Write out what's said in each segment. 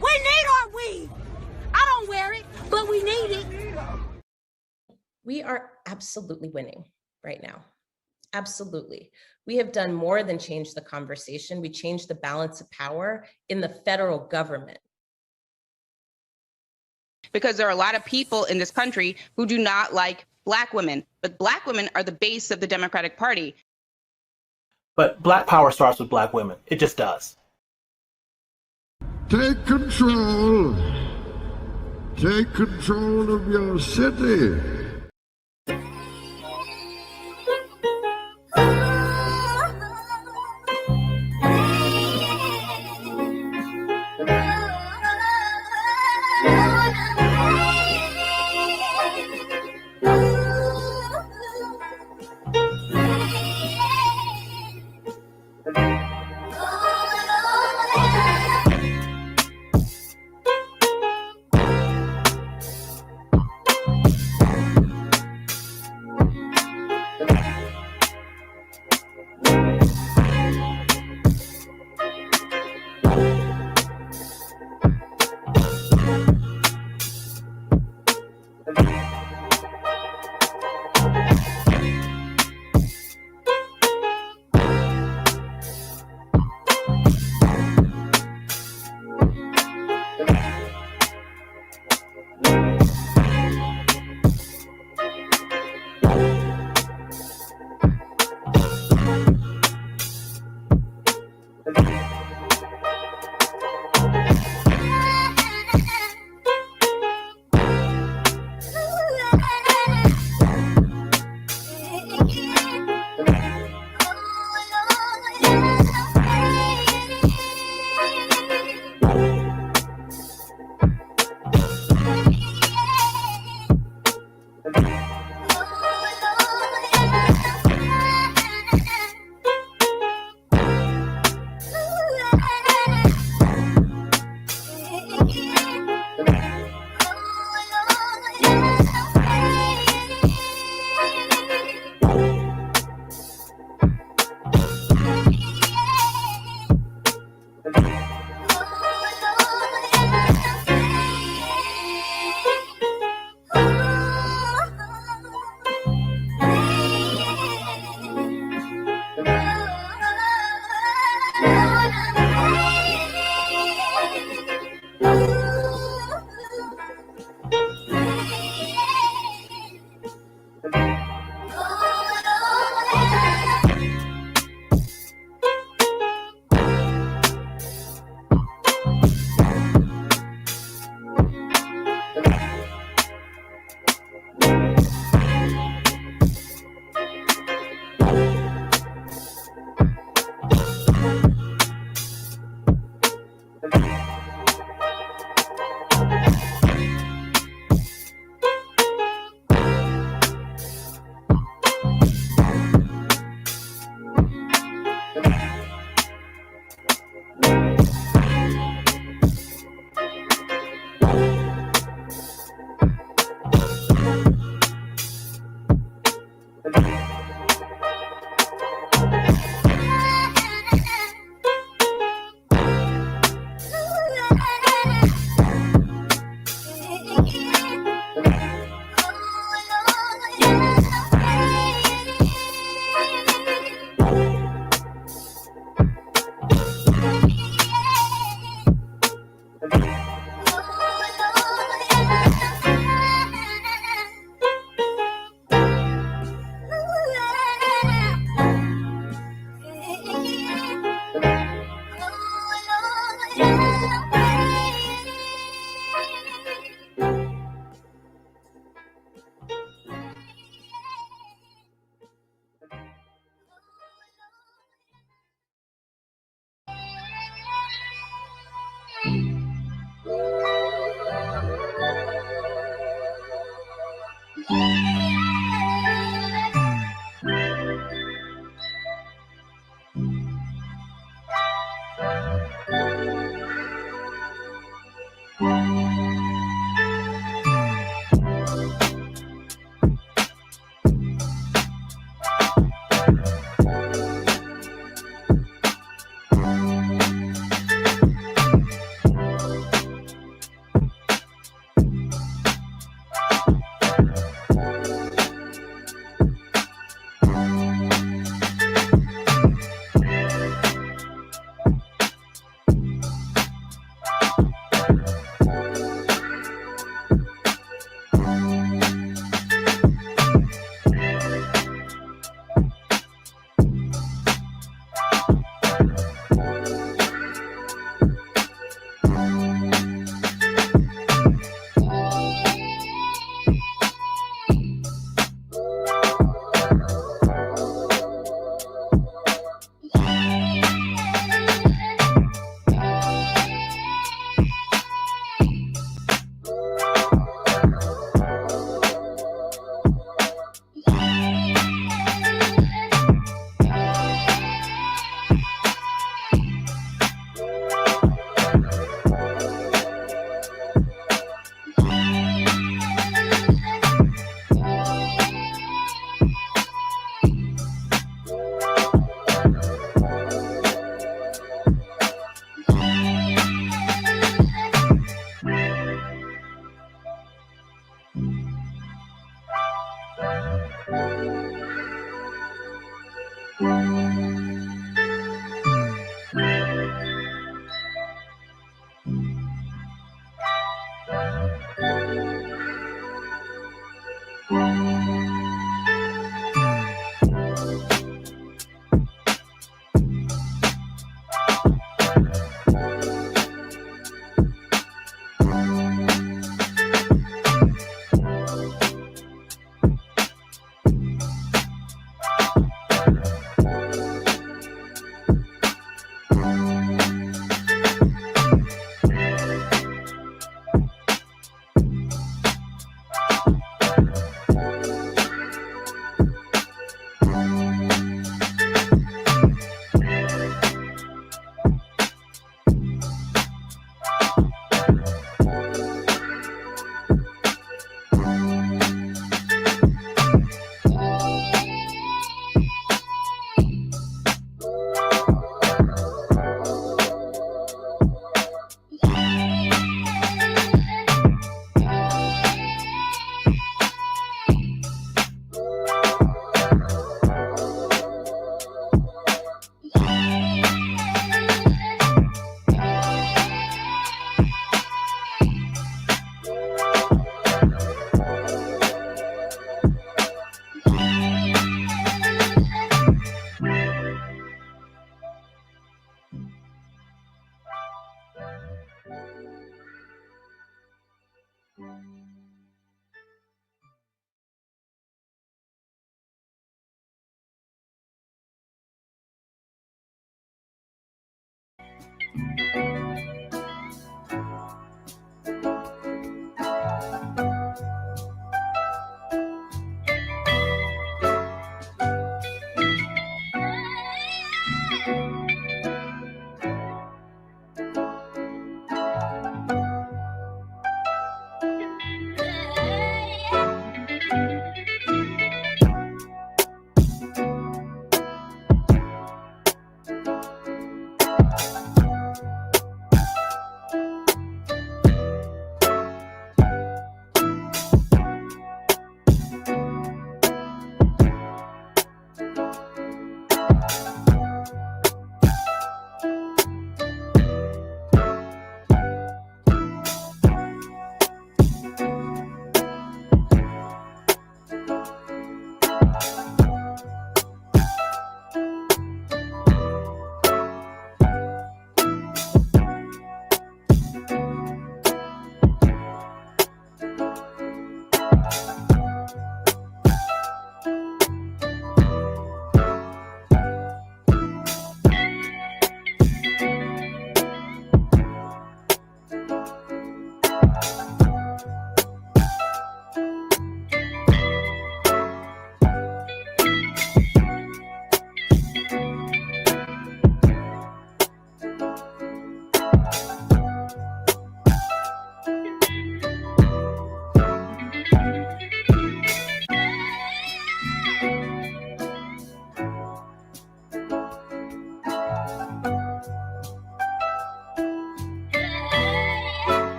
We need our weed. I don't wear it, but we need it. We are absolutely winning right now. Absolutely. We have done more than change the conversation. We changed the balance of power in the federal government. Because there are a lot of people in this country who do not like Black women, but Black women are the base of the Democratic Party. But Black power starts with Black women. It just does. Take control. Take control of your city.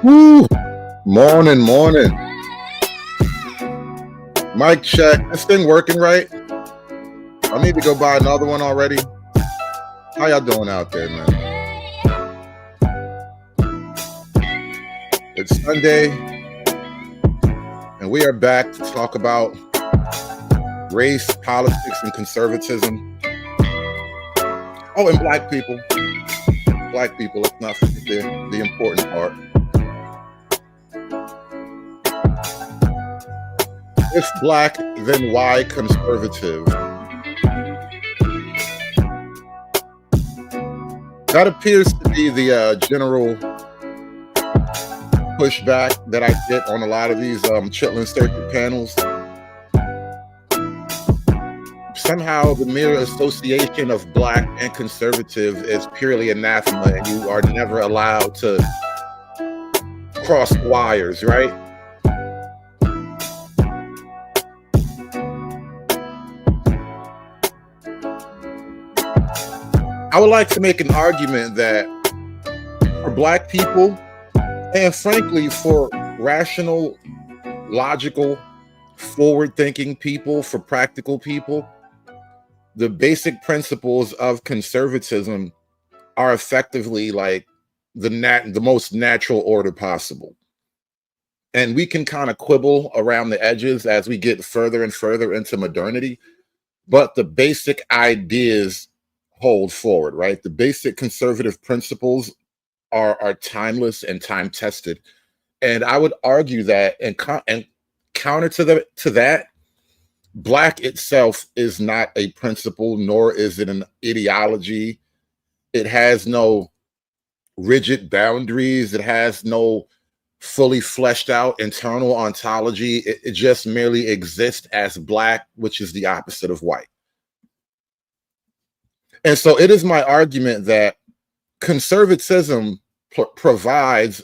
Woo! Morning, morning. Mic check. This thing working right? I need to go buy another one already. How y'all doing out there, man? It's Sunday, and we are back to talk about race, politics, and conservatism. Oh, and black people. Black people, let's not forget the important part. If black, then why conservative? That appears to be the general pushback that I get on a lot of these Chitlin Circuit panels. Somehow the mere association of black and conservative is purely anathema, and you are never allowed to cross wires, right? I would like to make an argument that for black people, and frankly for rational, logical, forward-thinking people, for practical people, the basic principles of conservatism are effectively like the most natural order possible. And we can kind of quibble around the edges as we get further and further into modernity, but the basic ideas hold forward, right? The basic conservative principles are timeless and time-tested. And I would argue that, and counter to that, black itself is not a principle, nor is it an ideology. It has no rigid boundaries. It has no fully fleshed out internal ontology. It just merely exists as black, which is the opposite of white. And so it is my argument that conservatism provides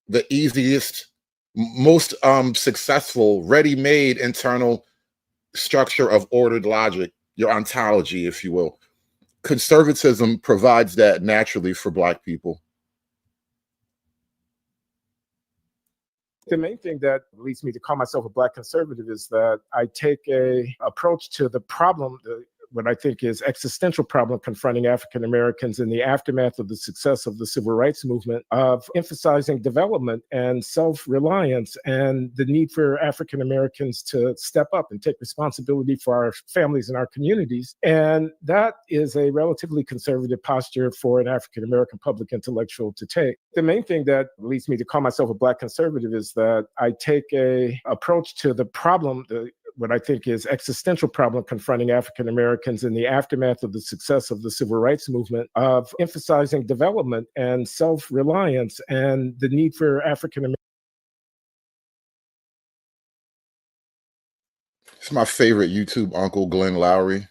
the easiest, most successful, ready-made internal structure of ordered logic, your ontology, if you will. Conservatism provides that naturally for black people. The main thing that leads me to call myself a black conservative is that I take a approach to the problem, the what I think is existential problem confronting African Americans in the aftermath of the success of the civil rights movement, of emphasizing development and self-reliance and the need for African Americans to step up and take responsibility for our families and our communities. And that is a relatively conservative posture for an African American public intellectual to take. The main thing that leads me to call myself a Black conservative is that I take a approach to the problem, what I think is existential problem confronting African Americans in the aftermath of the success of the civil rights movement, of emphasizing development and self-reliance and the need for African Americans. It's my favorite YouTube uncle, Glenn Lowry.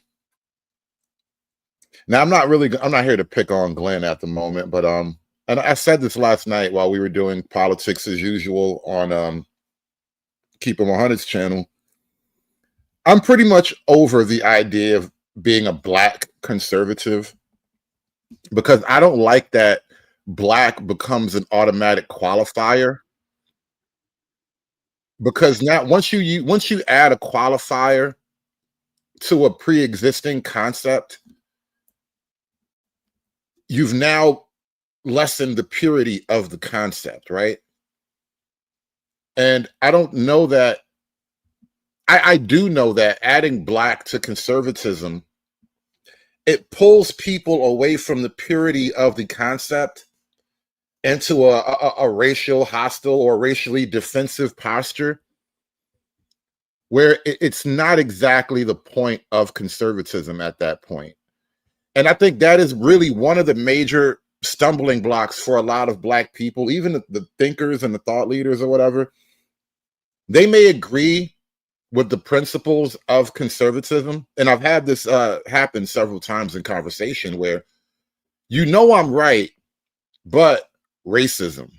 Now, I'm not here to pick on Glenn at the moment, but and I said this last night while we were doing politics as usual on Keep 'Em 100's channel. I'm pretty much over the idea of being a Black conservative, because I don't like that Black becomes an automatic qualifier. Because now once you add a qualifier to a pre-existing concept, you've now lessened the purity of the concept, right? And I don't know that, I do know that adding Black to conservatism, it pulls people away from the purity of the concept into a racial hostile or racially defensive posture, where it's not exactly the point of conservatism at that point. And I think that is really one of the major stumbling blocks for a lot of Black people, even the thinkers and the thought leaders or whatever. They may agree with the principles of conservatism. And I've had this happen several times in conversation where, I'm right, but racism.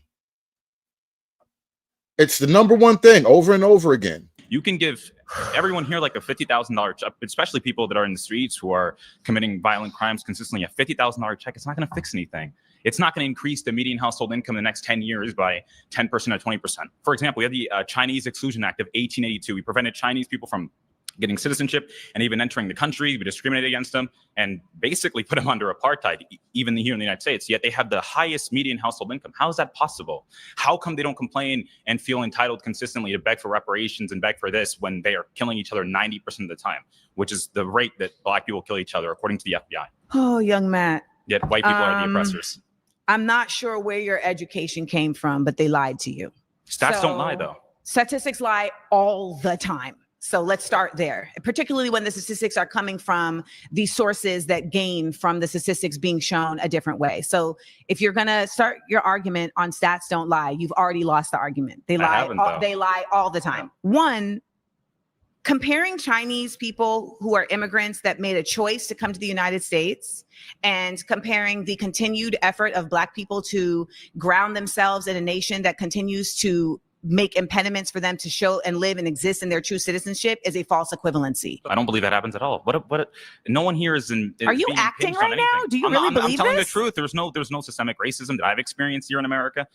It's the number one thing over and over again. You can give everyone here like a $50,000 check, especially people that are in the streets who are committing violent crimes consistently. A $50,000 check, it's not going to fix anything. It's not going to increase the median household income in the next 10 years by 10% or 20%. For example, we have the Chinese Exclusion Act of 1882. We prevented Chinese people from getting citizenship and even entering the country. We discriminated against them and basically put them under apartheid, even here in the United States. Yet they have the highest median household income. How is that possible? How come they don't complain and feel entitled consistently to beg for reparations and beg for this when they are killing each other 90% of the time, which is the rate that Black people kill each other, according to the FBI? Oh, young Matt. Yet white people are the oppressors. I'm not sure where your education came from, but they lied to you. Stats don't lie, though. Statistics lie all the time. So let's start there, particularly when the statistics are coming from the sources that gain from the statistics being shown a different way. So if you're going to start your argument on stats don't lie, you've already lost the argument. They lie all the time. Yeah. One, comparing Chinese people who are immigrants that made a choice to come to the United States and comparing the continued effort of Black people to ground themselves in a nation that continues to make impediments for them to show and live and exist in their true citizenship is a false equivalency. I don't believe that happens at all. No one here is in. Are you acting right now? Do you really believe this? I'm telling the truth. There's no systemic racism that I've experienced here in America.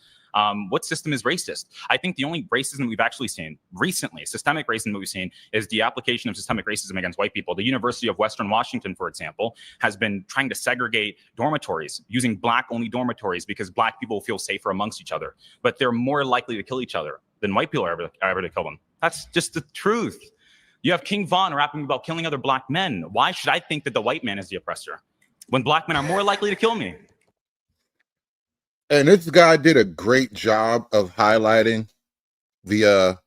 What system is racist? I think the only racism we've actually seen recently, systemic racism that we've seen, is the application of systemic racism against white people. The University of Western Washington, for example, has been trying to segregate dormitories, using Black-only dormitories because Black people feel safer amongst each other. But they're more likely to kill each other than white people are ever to kill them. That's just the truth. You have King Von rapping about killing other Black men. Why should I think that the white man is the oppressor when Black men are more likely to kill me? And this guy did a great job of highlighting the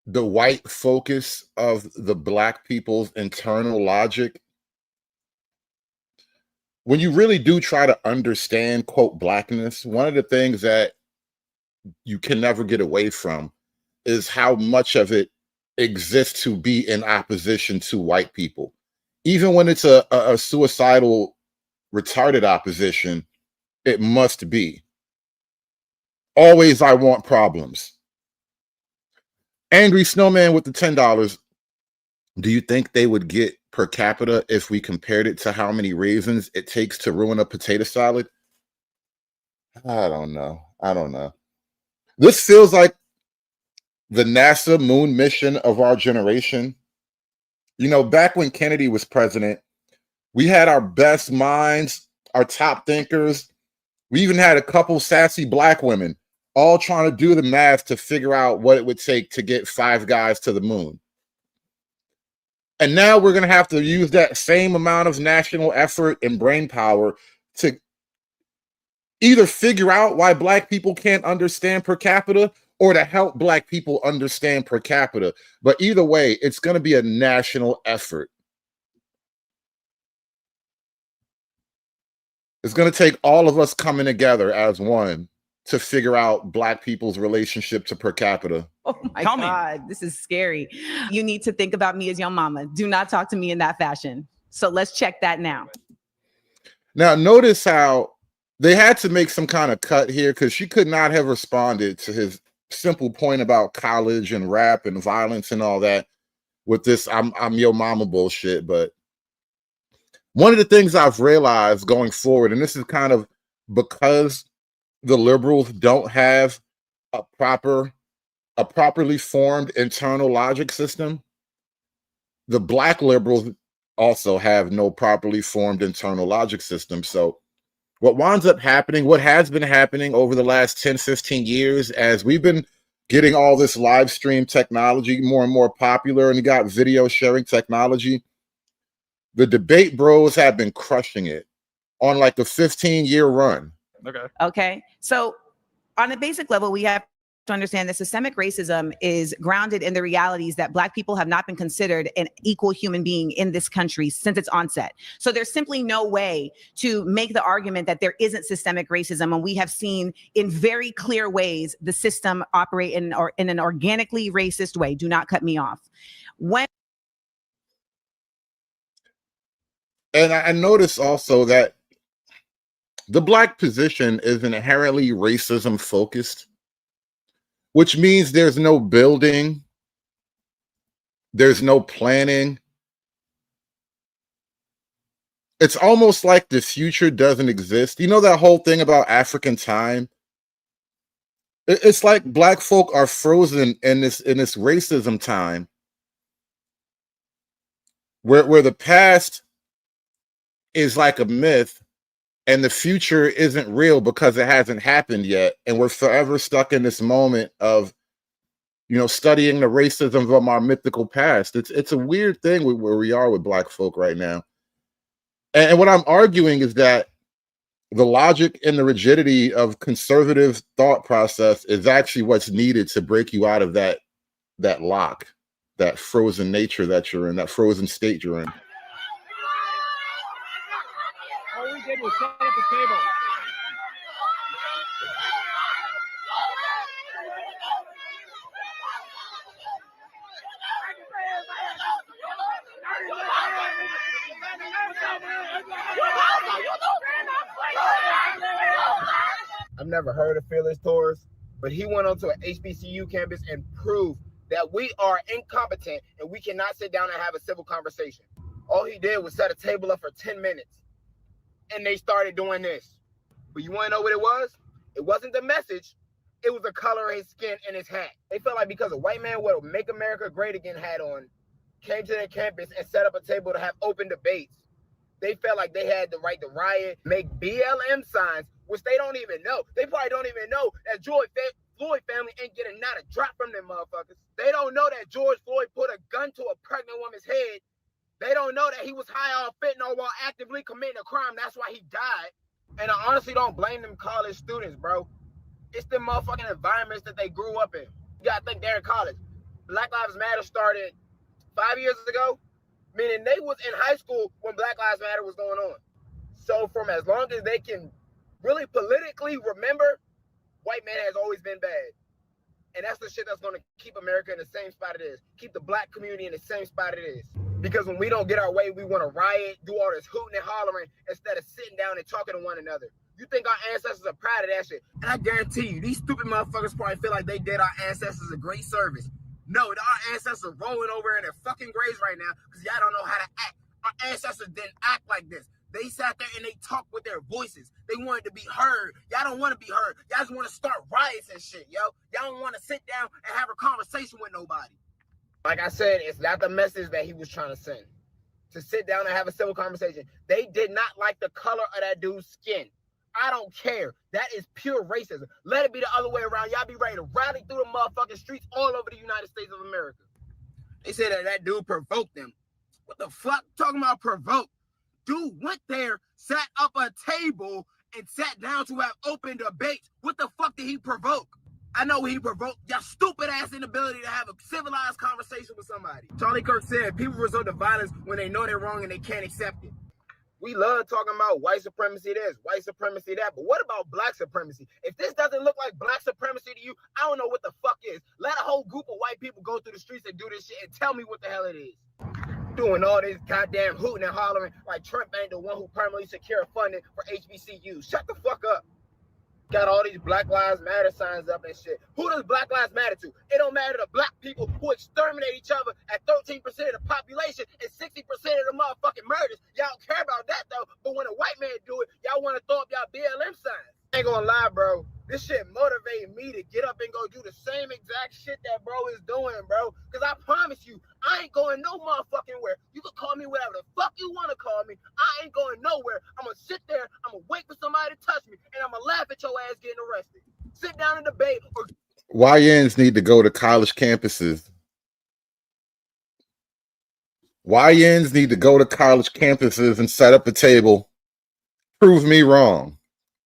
white focus of the Black people's internal logic. When you really do try to understand, quote, Blackness, one of the things that you can never get away from is how much of it exists to be in opposition to white people. Even when it's a suicidal, retarded opposition, it must be. Always, I want problems. Angry Snowman with the $10. Do you think they would get per capita if we compared it to how many raisins it takes to ruin a potato salad? I don't know. This feels like the NASA moon mission of our generation, You know, back when Kennedy was president, we had our best minds, our top thinkers. We even had a couple sassy black women all trying to do the math to figure out what it would take to get 5 guys to the moon. And now we're going to have to use that same amount of national effort and brain power to either figure out why black people can't understand per capita or to help black people understand per capita. But either way, it's going to be a national effort. It's going to take all of us coming together as one to figure out black people's relationship to per capita. Oh my God, this is scary. You need to think about me as your mama. Do not talk to me in that fashion. So let's check that now. Now, notice how they had to make some kind of cut here because she could not have responded to his simple point about college and rap and violence and all that with this I'm your mama bullshit. But one of the things I've realized going forward, and this is kind of because the liberals don't have a properly formed internal logic system, the black liberals also have no properly formed internal logic system. So what winds up happening, what has been happening over the last 10, 15 years, as we've been getting all this live stream technology more and more popular, and you got video sharing technology, the debate bros have been crushing it on like a 15-year run. Okay. So on a basic level, we have to understand that systemic racism is grounded in the realities that black people have not been considered an equal human being in this country since its onset. So there's simply no way to make the argument that there isn't systemic racism. And we have seen in very clear ways the system operate in an organically racist way. Do not cut me off. And I notice also that the black position is inherently racism focused, which means there's no building, there's no planning. It's almost like the future doesn't exist. You know that whole thing about African time? It's like black folk are frozen in this racism time where the past is like a myth and the future isn't real because it hasn't happened yet. And we're forever stuck in this moment of, you know, studying the racism from our mythical past. It's a weird thing where we are with black folk right now. And what I'm arguing is that the logic and the rigidity of conservative thought process is actually what's needed to break you out of that lock, that frozen nature that you're in, that frozen state you're in. All we did was set up a table. I've never heard of Fearless Tours, but he went onto an HBCU campus and proved that we are incompetent and we cannot sit down and have a civil conversation. All he did was set a table up for 10 minutes and they started doing this. But you want to know what it was? It wasn't the message. It was the color of his skin and his hat. They felt like because a white man with a Make America Great Again hat on came to their campus and set up a table to have open debates, they felt like they had the right to riot, make BLM signs, which they don't even know. They probably don't even know that George Floyd family ain't getting not a drop from them motherfuckers. They don't know that George Floyd put a gun to a pregnant woman's head. They don't know that he was high on fentanyl while actively committing a crime. That's why he died. And I honestly don't blame them college students, bro. It's the motherfucking environments that they grew up in. You gotta think they're in college. Black Lives Matter started 5 years ago, meaning they was in high school when Black Lives Matter was going on. So from as long as they can really politically remember, white man has always been bad. And that's the shit that's gonna keep America in the same spot it is. Keep the black community in the same spot it is. Because when we don't get our way, we wanna riot, do all this hooting and hollering instead of sitting down and talking to one another. You think our ancestors are proud of that shit. And I guarantee you, these stupid motherfuckers probably feel like they did our ancestors a great service. No, our ancestors are rolling over in their fucking graves right now because y'all don't know how to act. Our ancestors didn't act like this. They sat there and they talked with their voices. They wanted to be heard. Y'all don't want to be heard. Y'all just want to start riots and shit, yo. Y'all don't want to sit down and have a conversation with nobody. Like I said, it's not the message that he was trying to send. To sit down and have a civil conversation. They did not like the color of that dude's skin. I don't care. That is pure racism. Let it be the other way around. Y'all be ready to rally through the motherfucking streets all over the United States of America. They said that dude provoked them. What the fuck? Talking about provoke? Dude went there, sat up a table, and sat down to have open debates. What the fuck did he provoke? I know he provoked your stupid ass inability to have a civilized conversation with somebody. Charlie Kirk said people resort to violence when they know they're wrong and they can't accept it. We love talking about white supremacy this, white supremacy that, but what about black supremacy? If this doesn't look like black supremacy to you, I don't know what the fuck is. Let a whole group of white people go through the streets and do this shit and tell me what the hell it is. Doing all this goddamn hooting and hollering like Trump ain't the one who permanently secured funding for HBCUs. Shut the fuck up. Got all these Black Lives Matter signs up and shit. Who does Black Lives matter to? It don't matter to black people who exterminate each other at 13% of the population and 60% of the motherfucking murders. Y'all don't care about that though, but when a white man do it, y'all want to throw up y'all BLM signs. I ain't gonna lie, bro. This shit motivated me to get up and go do the same exact shit that bro is doing, bro. Because I promise you, I ain't going no motherfucking where. You can call me whatever the fuck you want to call me. I ain't going nowhere. I'm going to sit there. I'm going to wait for somebody to touch me. And I'm going to laugh at your ass getting arrested. Sit down and debate. Or YNs need to go to college campuses. YNs need to go to college campuses and set up a table. Prove me wrong.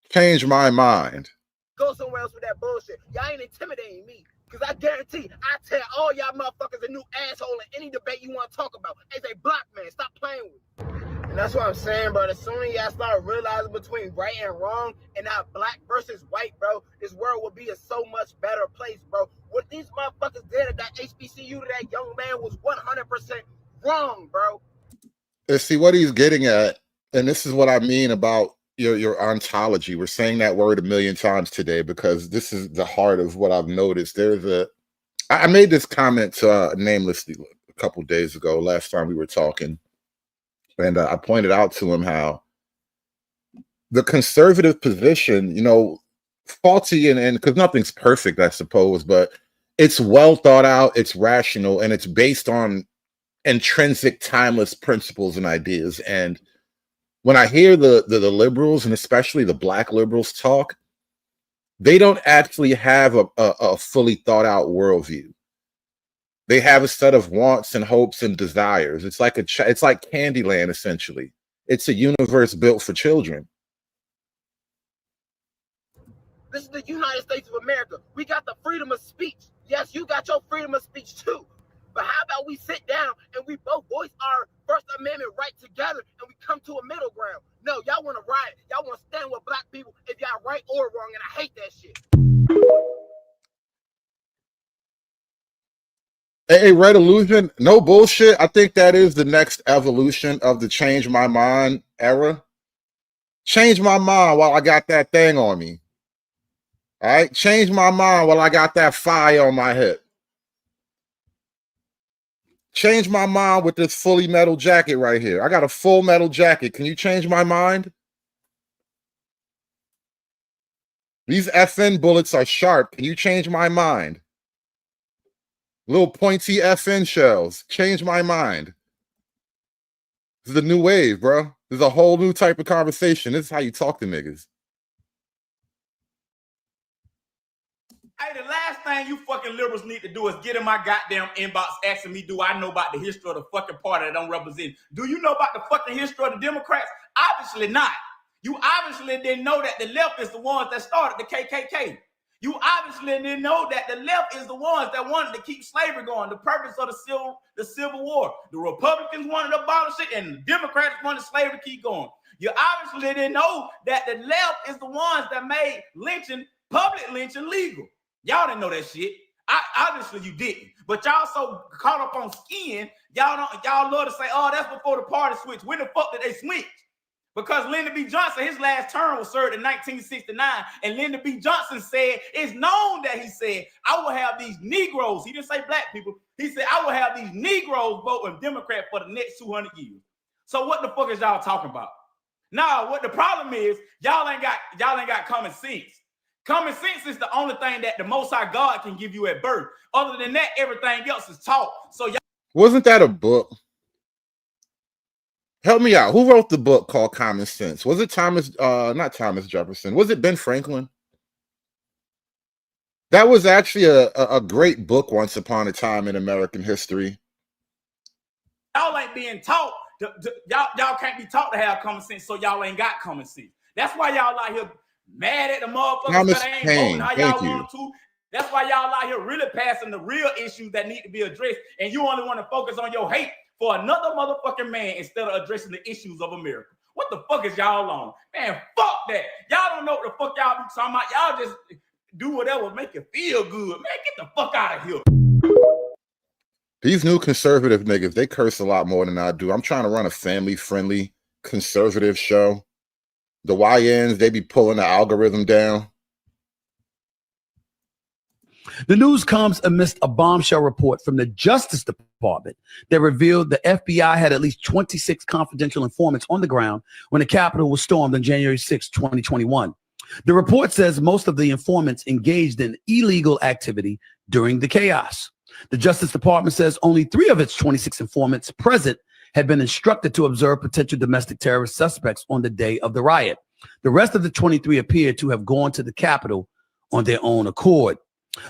Change my mind. Go somewhere else with that bullshit. Y'all ain't intimidating me. Because I guarantee I tell all y'all motherfuckers a new asshole in any debate you want to talk about. As a black man, stop playing with me. And that's what I'm saying, bro. The sooner y'all start realizing between right and wrong and not black versus white, bro, this world will be a so much better place, bro. What these motherfuckers did at that HBCU to that young man was 100% wrong, bro. And see what he's getting at, and this is what I mean about your ontology. We're saying that word a million times today because this is the heart of what I've noticed. I made this comment namelessly a couple days ago, last time we were talking, and I pointed out to him how the conservative position, faulty and because nothing's perfect, I suppose, but it's well thought out, it's rational, and it's based on intrinsic, timeless principles and ideas. And when I hear the liberals, and especially the black liberals, talk, they don't actually have a fully thought out worldview. They have a set of wants and hopes and desires. It's like it's like Candyland, essentially. It's a universe built for children. This is the United States of America. We got the freedom of speech. Yes, you got your freedom of speech too. But how about we sit down and we both voice our First Amendment right together and we come to a middle ground? No, y'all want to riot. Y'all want to stand with black people if y'all right or wrong, and I hate that shit. Hey, Red Illusion, no bullshit. I think that is the next evolution of the change my mind era. Change my mind while I got that thing on me. All right? Change my mind while I got that fire on my hip. Change my mind with this fully metal jacket right here. I got a full metal jacket. Can you change my mind? These FN bullets are sharp. Can you change my mind? Little pointy FN shells. Change my mind. This is the new wave, bro. This is a whole new type of conversation. This is how you talk to niggas. Hey, the last thing you fucking liberals need to do is get in my goddamn inbox asking me, do I know about the history of the fucking party that I'm representing? Do you know about the fucking history of the Democrats? Obviously not. You obviously didn't know that the left is the ones that started the KKK. You obviously didn't know that the left is the ones that wanted to keep slavery going, the purpose of the Civil War. The Republicans wanted to abolish it, and the Democrats wanted slavery to keep going. You obviously didn't know that the left is the ones that made lynching, public lynching, legal. Y'all didn't know that shit. Obviously you didn't. But y'all so caught up on skin, y'all love to say, oh, that's before the party switched. When the fuck did they switch? Because Lyndon B. Johnson, his last term was served in 1969, and Lyndon B. Johnson said, it's known that he said, I will have these Negroes, he didn't say black people, he said, I will have these Negroes voting Democrat for the next 200 years. So what the fuck is y'all talking about? Now, what the problem is, y'all ain't got common sense. Common sense is the only thing that the Most High God can give you at birth. Other than that, everything else is taught. So y'all. Wasn't that a book? Help me out. Who wrote the book called Common Sense? Was it not Thomas Jefferson? Was it Ben Franklin? That was actually a great book once upon a time in American history. Y'all ain't being taught. Y'all can't be taught to have common sense, so y'all ain't got common sense. That's why y'all out here mad at the motherfuckers Thomas that ain't Paine, voting how y'all want to. That's why y'all out here really passing the real issues that need to be addressed, and you only want to focus on your hate for another motherfucking man instead of addressing the issues of America. What the fuck is y'all on? Man, fuck that. Y'all don't know what the fuck y'all be talking about. Y'all just do whatever make you feel good. Man, get the fuck out of here. These new conservative niggas, they curse a lot more than I do. I'm trying to run a family-friendly conservative show. The YNs, they be pulling the algorithm down. The news comes amidst a bombshell report from the Justice Department that revealed the FBI had at least 26 confidential informants on the ground when the Capitol was stormed on January 6, 2021. The report says most of the informants engaged in illegal activity during the chaos. The Justice Department says only 3 of its 26 informants present had been instructed to observe potential domestic terrorist suspects on the day of the riot. The rest of the 23 appear to have gone to the Capitol on their own accord.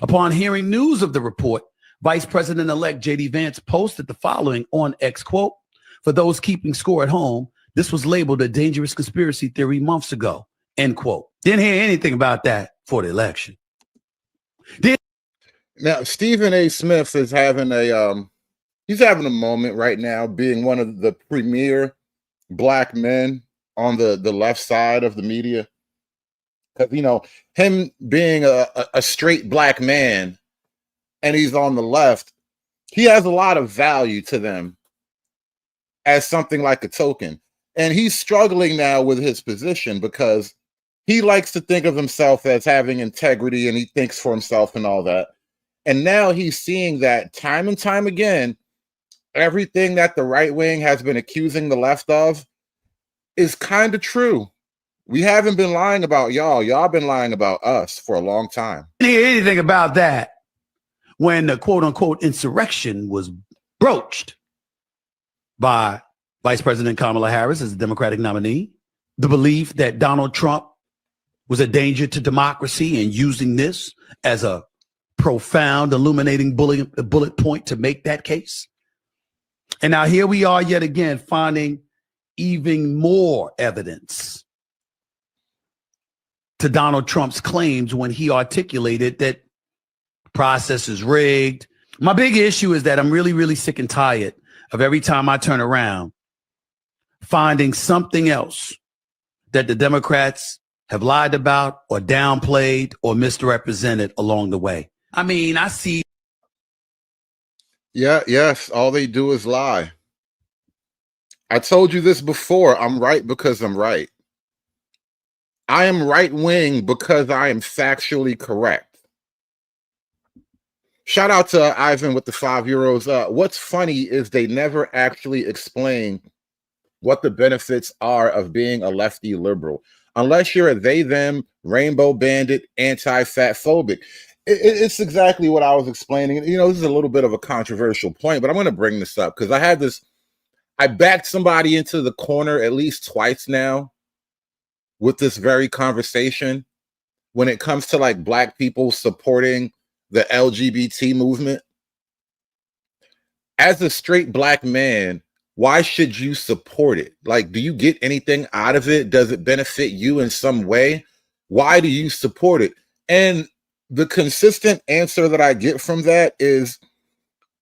Upon hearing news of the report, Vice President-elect J.D. Vance posted the following on X, quote, "For those keeping score at home, this was labeled a dangerous conspiracy theory months ago," end quote. Didn't hear anything about that for the election. Now, Stephen A. Smith is having he's having a moment right now, being one of the premier black men on the left side of the media. Because, you know, him being a straight black man and he's on the left, he has a lot of value to them as something like a token. And he's struggling now with his position because he likes to think of himself as having integrity and he thinks for himself and all that. And now he's seeing that time and time again, everything that the right wing has been accusing the left of is kind of true. We haven't been lying about y'all. Y'all been lying about us for a long time. Didn't hear anything about that when the quote unquote insurrection was broached by Vice President Kamala Harris as the Democratic nominee. The belief that Donald Trump was a danger to democracy and using this as a profound, illuminating bullet point to make that case. And now here we are yet again finding even more evidence to Donald Trump's claims when he articulated that the process is rigged. My big issue is that I'm really, really sick and tired of every time I turn around finding something else that the Democrats have lied about or downplayed or misrepresented along the way. I mean, I see. Yes, all they do is lie. I told you this before. I'm right because I'm right. I am right-wing because I am factually correct. Shout out to Ivan with the €5. What's funny is they never actually explain what the benefits are of being a lefty liberal, unless you're a they, them, rainbow bandit, anti-fat phobic. It's exactly what I was explaining. You know, this is a little bit of a controversial point, but I'm going to bring this up because I backed somebody into the corner at least twice now with this very conversation when it comes to like black people supporting the LGBT movement. As a straight black man, why should you support it? Like, do you get anything out of it? Does it benefit you in some way? Why do you support it? And the consistent answer that I get from that is,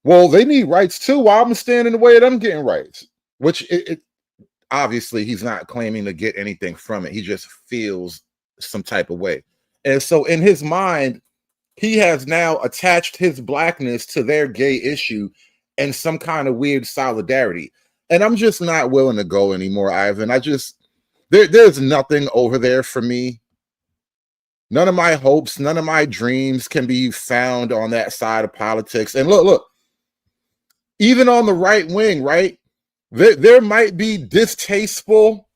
well, they need rights too. Why am I standing in the way of them getting rights? Which obviously he's not claiming to get anything from it. He just feels some type of way. And so in his mind, he has now attached his blackness to their gay issue and some kind of weird solidarity. And I'm just not willing to go anymore, Ivan. There's nothing over there for me. None of my hopes, none of my dreams can be found on that side of politics. And look, even on the right wing, right? There might be distasteful,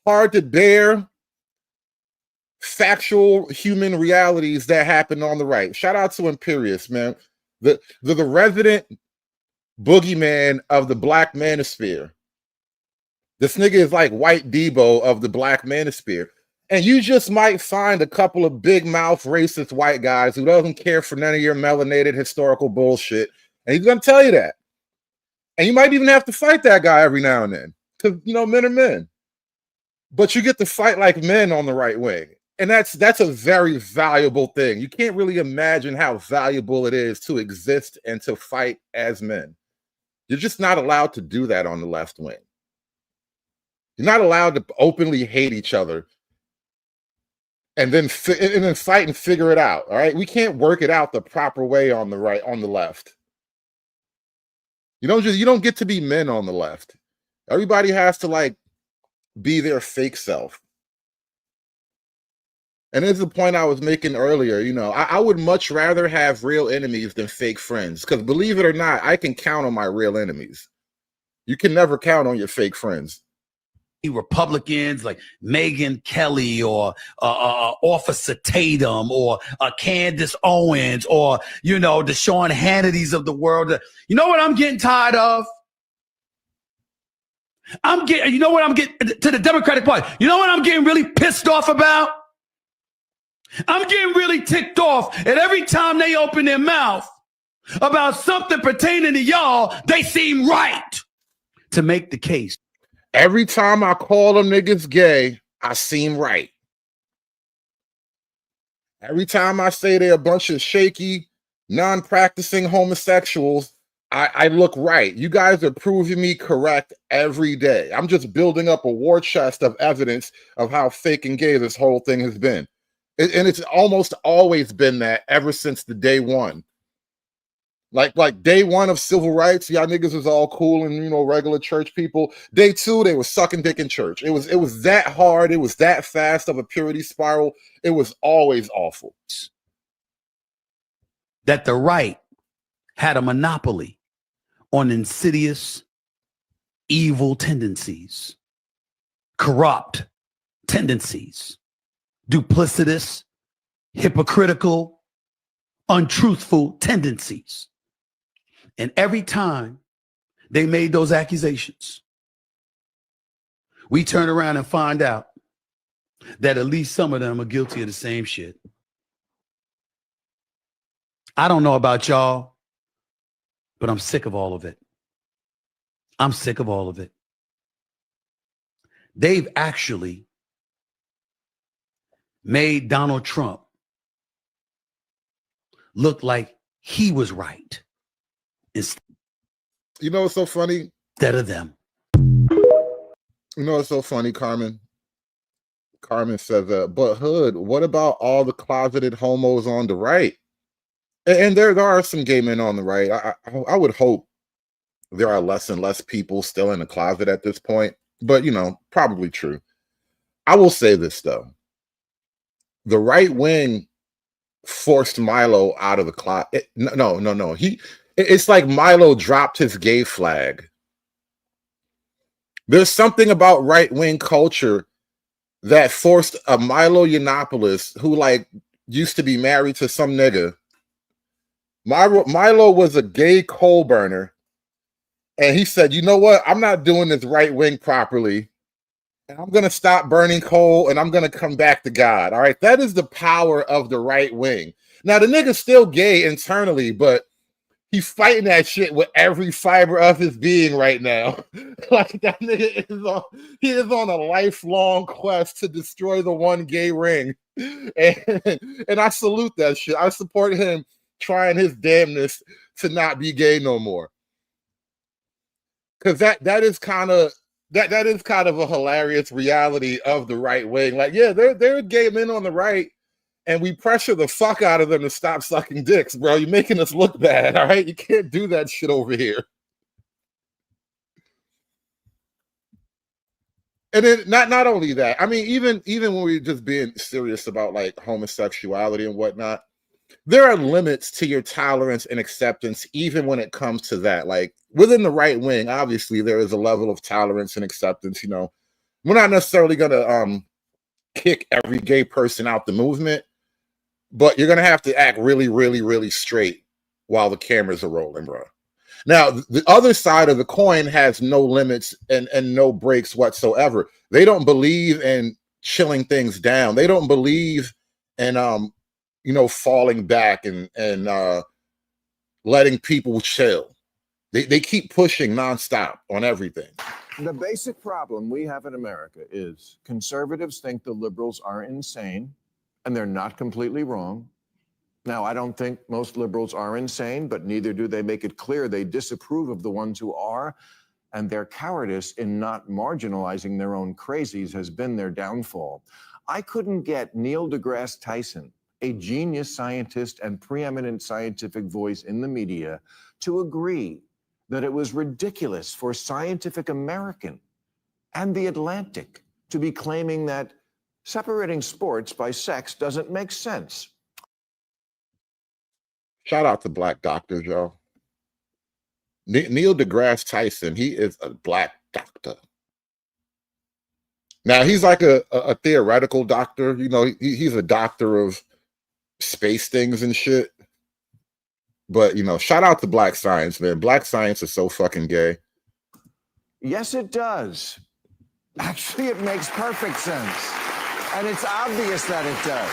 hard to bear factual human realities that happen on the right. Shout out to Imperious, man. The resident boogeyman of the black manosphere. This nigga is like white Debo of the black manosphere. And you just might find a couple of big mouth racist white guys who doesn't care for none of your melanated historical bullshit. And he's going to tell you that. And you might even have to fight that guy every now and then. Because, you know, men are men. But you get to fight like men on the right wing. And that's a very valuable thing. You can't really imagine how valuable it is to exist and to fight as men. You're just not allowed to do that on the left wing. You're not allowed to openly hate each other and then fight and figure it out. All right, we can't work it out the proper way on the right, on the left. You don't get to be men on the left. Everybody has to like be their fake self. And this is the point I was making earlier. You know, I would much rather have real enemies than fake friends. Because believe it or not, I can count on my real enemies. You can never count on your fake friends. Republicans like Megyn Kelly or Officer Tatum or Candace Owens or, you know, the Sean Hannitys of the world. You know what I'm getting tired of? You know what I'm getting to the Democratic Party. You know what I'm getting really pissed off about? I'm getting really ticked off at every time they open their mouth about something pertaining to y'all, they seem right to make the case. Every time I call them niggas gay, I seem right. Every time I say they're a bunch of shaky, non-practicing homosexuals, I look right. You guys are proving me correct every day. I'm just building up a war chest of evidence of how fake and gay this whole thing has been. And it's almost always been that ever since the day one. Like day one of civil rights, y'all niggas was all cool and, you know, regular church people. Day two, they were sucking dick in church. It was that hard. It was that fast of a purity spiral. It was always awful. That the right had a monopoly on insidious, evil tendencies, corrupt tendencies, duplicitous, hypocritical, untruthful tendencies. And every time they made those accusations, we turn around and find out that at least some of them are guilty of the same shit. I don't know about y'all, but I'm sick of all of it. I'm sick of all of it. They've actually made Donald Trump look like he was right. You know what's so funny? Instead of them. You know what's so funny, Carmen? Carmen says, but Hood, what about all the closeted homos on the right? And there are some gay men on the right. I would hope there are less and less people still in the closet at this point. But, you know, probably true. I will say this, though. The right wing forced Milo out of the closet. No. It's like Milo dropped his gay flag. There's something about right-wing culture that forced a Milo Yiannopoulos, who like used to be married to some nigga. Milo was a gay coal burner. And he said, you know what? I'm not doing this right-wing properly. And I'm going to stop burning coal and I'm going to come back to God. All right. That is the power of the right wing. Now, the nigga's still gay internally, but he's fighting that shit with every fiber of his being right now. Like that nigga is on a lifelong quest to destroy the one gay ring. And I salute that shit. I support him trying his damnness to not be gay no more. Because that is kind of a hilarious reality of the right wing. Like, yeah, there are gay men on the right, and we pressure the fuck out of them to stop sucking dicks, bro. You're making us look bad, all right? You can't do that shit over here. And then not only that, I mean, even when we're just being serious about like homosexuality and whatnot, there are limits to your tolerance and acceptance, even when it comes to that. Like within the right wing, obviously there is a level of tolerance and acceptance. You know, we're not necessarily gonna kick every gay person out the movement, but you're going to have to act really, really, really straight while the cameras are rolling, bro. Now, the other side of the coin has no limits and no breaks whatsoever. They don't believe in chilling things down. They don't believe in, you know, falling back and letting people chill. They keep pushing nonstop on everything. The basic problem we have in America is conservatives think the liberals are insane, and they're not completely wrong. Now, I don't think most liberals are insane, but neither do they make it clear they disapprove of the ones who are, and their cowardice in not marginalizing their own crazies has been their downfall. I couldn't get Neil deGrasse Tyson, a genius scientist and preeminent scientific voice in the media, to agree that it was ridiculous for Scientific American and The Atlantic to be claiming that separating sports by sex doesn't make sense. Shout out to black doctors, y'all. Neil deGrasse Tyson, he is a black doctor. Now, he's like a theoretical doctor. You know, he's a doctor of space things and shit. But, you know, shout out to black science, man. Black science is so fucking gay. Yes, it does. Actually, it makes perfect sense. And it's obvious that it does.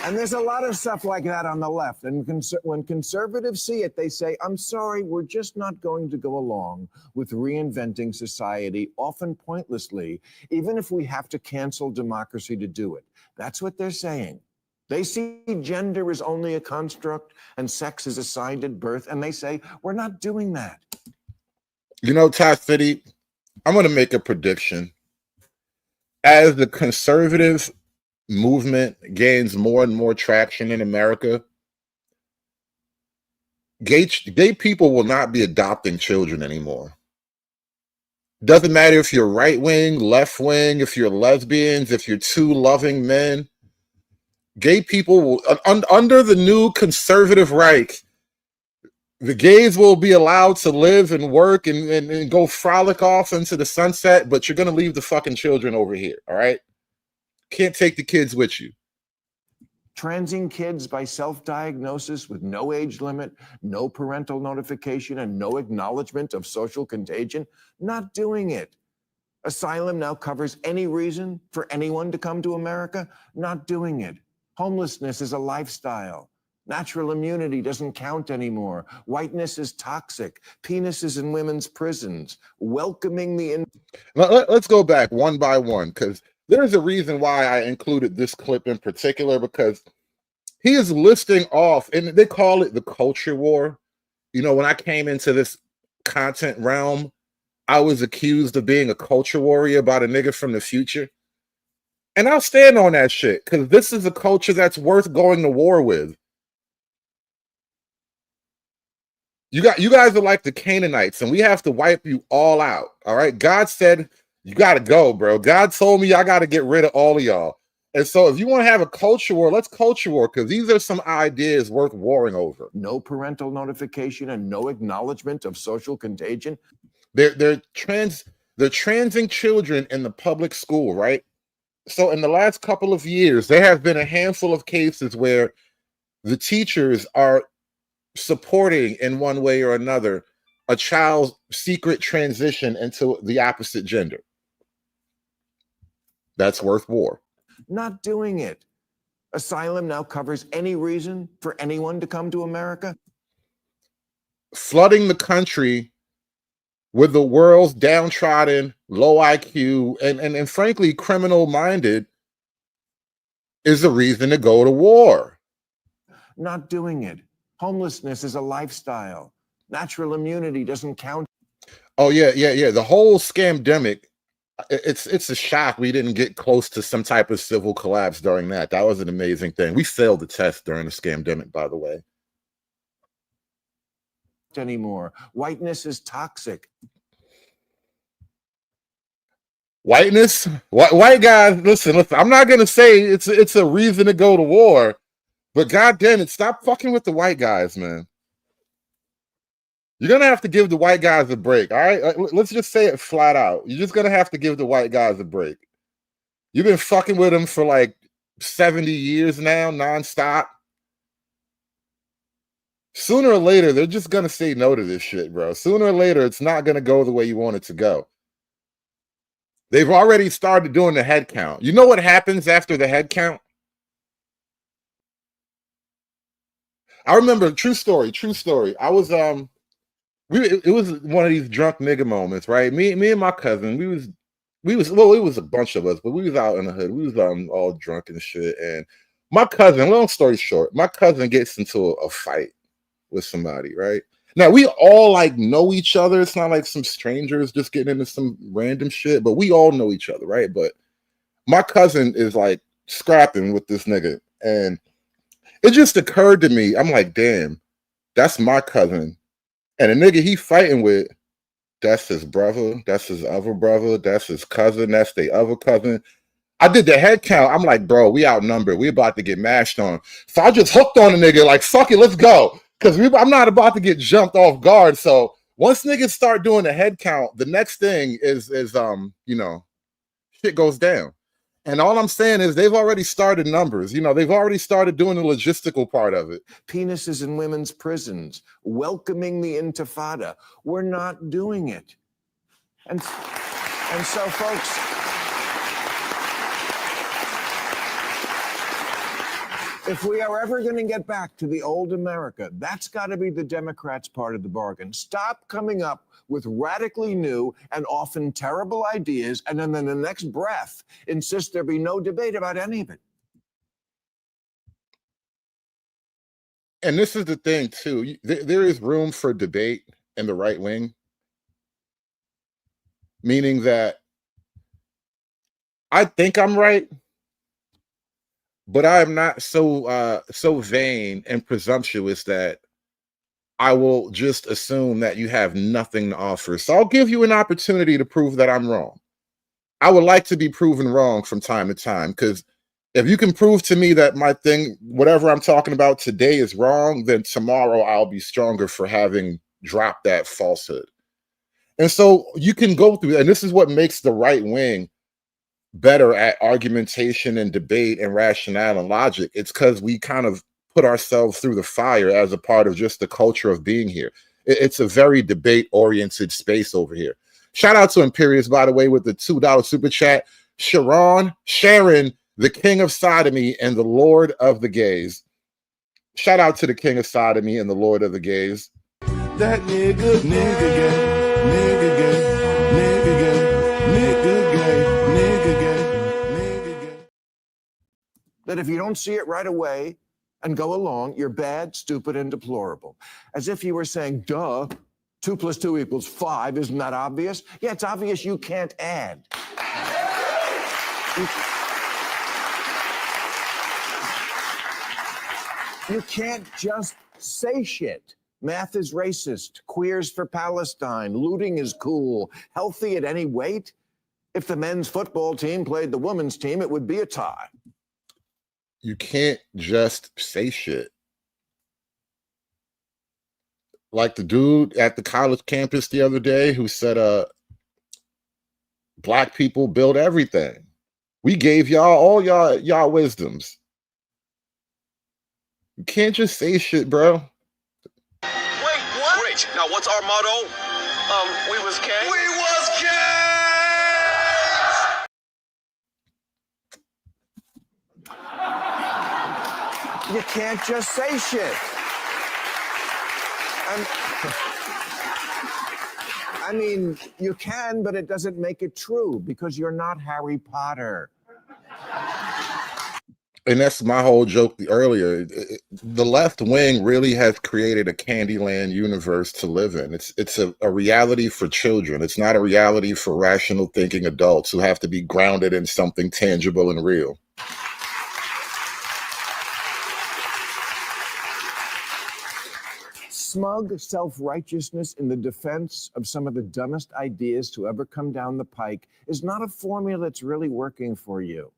And there's a lot of stuff like that on the left. And when conservatives see it, they say, I'm sorry, we're just not going to go along with reinventing society, often pointlessly, even if we have to cancel democracy to do it. That's what they're saying. They see gender as only a construct and sex is assigned at birth, and they say, we're not doing that. You know, Todd City, I'm going to make a prediction. As the conservative movement gains more and more traction in America, gay people will not be adopting children anymore. Doesn't matter if you're right wing, left wing, if you're lesbians, if you're two loving men. Gay people will, under the new conservative Reich, the gays will be allowed to live and work and go frolic off into the sunset, but you're going to leave the fucking children over here, all right? Can't take the kids with you. Transing kids by self-diagnosis with no age limit, no parental notification, and no acknowledgement of social contagion, not doing it. Asylum now covers any reason for anyone to come to America, not doing it. Homelessness is a lifestyle. Natural immunity doesn't count anymore. Whiteness is toxic. Penises in women's prisons. Welcoming the... Let's go back one by one, because there's a reason why I included this clip in particular, because he is listing off, and they call it the culture war. You know, when I came into this content realm, I was accused of being a culture warrior by the nigga from the future. And I'll stand on that shit, because this is a culture that's worth going to war with. You guys are like the Canaanites, and we have to wipe you all out. All right. God said, you got to go, bro. God told me I got to get rid of all of y'all. And so if you want to have a culture war, let's culture war, because these are some ideas worth warring over. No parental notification and no acknowledgement of social contagion. They're transing children in the public school, right? So in the last couple of years, there have been a handful of cases where the teachers are supporting in one way or another a child's secret transition into the opposite gender. That's worth war. Not doing it. Asylum now covers any reason for anyone to come to America. Flooding the country with the world's downtrodden, low IQ, and frankly, criminal-minded is a reason to go to war. Not doing it. Homelessness is a lifestyle. Natural immunity doesn't count. Oh, yeah. The whole scamdemic, it's a shock we didn't get close to some type of civil collapse during that. That was an amazing thing. We failed the test during the scamdemic, by the way. Anymore. Whiteness is toxic. Whiteness? White guys, listen, I'm not going to say it's a reason to go to war, but goddamn it, stop fucking with the white guys, man. You're going to have to give the white guys a break, all right? Let's just say it flat out. You're just going to have to give the white guys a break. You've been fucking with them for like 70 years now, nonstop. Sooner or later, they're just gonna say no to this shit, bro. Sooner or later, it's not gonna go the way you want it to go. They've already started doing the head count. You know what happens after the head count? I remember, true story. I was it was one of these drunk nigga moments, right? Me and my cousin, we was well, it was a bunch of us, but we was out in the hood. We was all drunk and shit. And my cousin, long story short, my cousin gets into a fight with somebody, right? Now we all like know each other. It's not like some strangers just getting into some random shit, but we all know each other, right? But my cousin is like scrapping with this nigga, and it just occurred to me, I'm like, damn, that's my cousin. And the nigga he fighting with, that's his brother, that's his other brother, that's his cousin, that's the other cousin. I did the head count. I'm like, bro, we outnumbered. We about to get mashed on. So I just hooked on the nigga, like, fuck it, let's go. Because I'm not about to get jumped off guard. So once niggas start doing the head count, the next thing is you know, shit goes down. And all I'm saying is they've already started numbers. You know, they've already started doing the logistical part of it. Penises in women's prisons, welcoming the intifada. We're not doing it. And so, folks, if we are ever going to get back to the old America, that's got to be the Democrats' part of the bargain. Stop coming up with radically new and often terrible ideas, and then in the next breath, insist there be no debate about any of it. And this is the thing, too. There is room for debate in the right wing, meaning that I think I'm right, but I am not so vain and presumptuous that I will just assume that you have nothing to offer. So I'll give you an opportunity to prove that I'm wrong. I would like to be proven wrong from time to time, because if you can prove to me that my thing, whatever I'm talking about today, is wrong, then tomorrow I'll be stronger for having dropped that falsehood. And so you can go through, and this is what makes the right wing better at argumentation and debate and rationale and logic. It's because we kind of put ourselves through the fire as a part of just the culture of being here. It's a very debate-oriented space over here. Shout out to Imperius, by the way, with the $2 super chat. Sharon, the king of sodomy and the lord of the gays. Shout out to the king of sodomy and the lord of the gays. That nigga gay, nigga gay, nigga gay, nigga gay, nigga gay, nigga gay. That if you don't see it right away and go along, you're bad, stupid, and deplorable. As if you were saying, duh, 2 + 2 = 5. Isn't that obvious? Yeah, it's obvious you can't add. You can't just say shit. Math is racist. Queers for Palestine. Looting is cool. Healthy at any weight. If the men's football team played the women's team, it would be a tie. You can't just say shit. Like the dude at the college campus the other day who said, black people build everything. We gave y'all all y'all wisdoms. You can't just say shit, bro. Wait, what? Great. Now, what's our motto? We was gang. We was gang! You can't just say shit. I mean, you can, but it doesn't make it true because you're not Harry Potter. And that's my whole joke earlier. The left wing really has created a Candyland universe to live in. It's a reality for children. It's not a reality for rational thinking adults who have to be grounded in something tangible and real. Smug self-righteousness in the defense of some of the dumbest ideas to ever come down the pike is not a formula that's really working for you.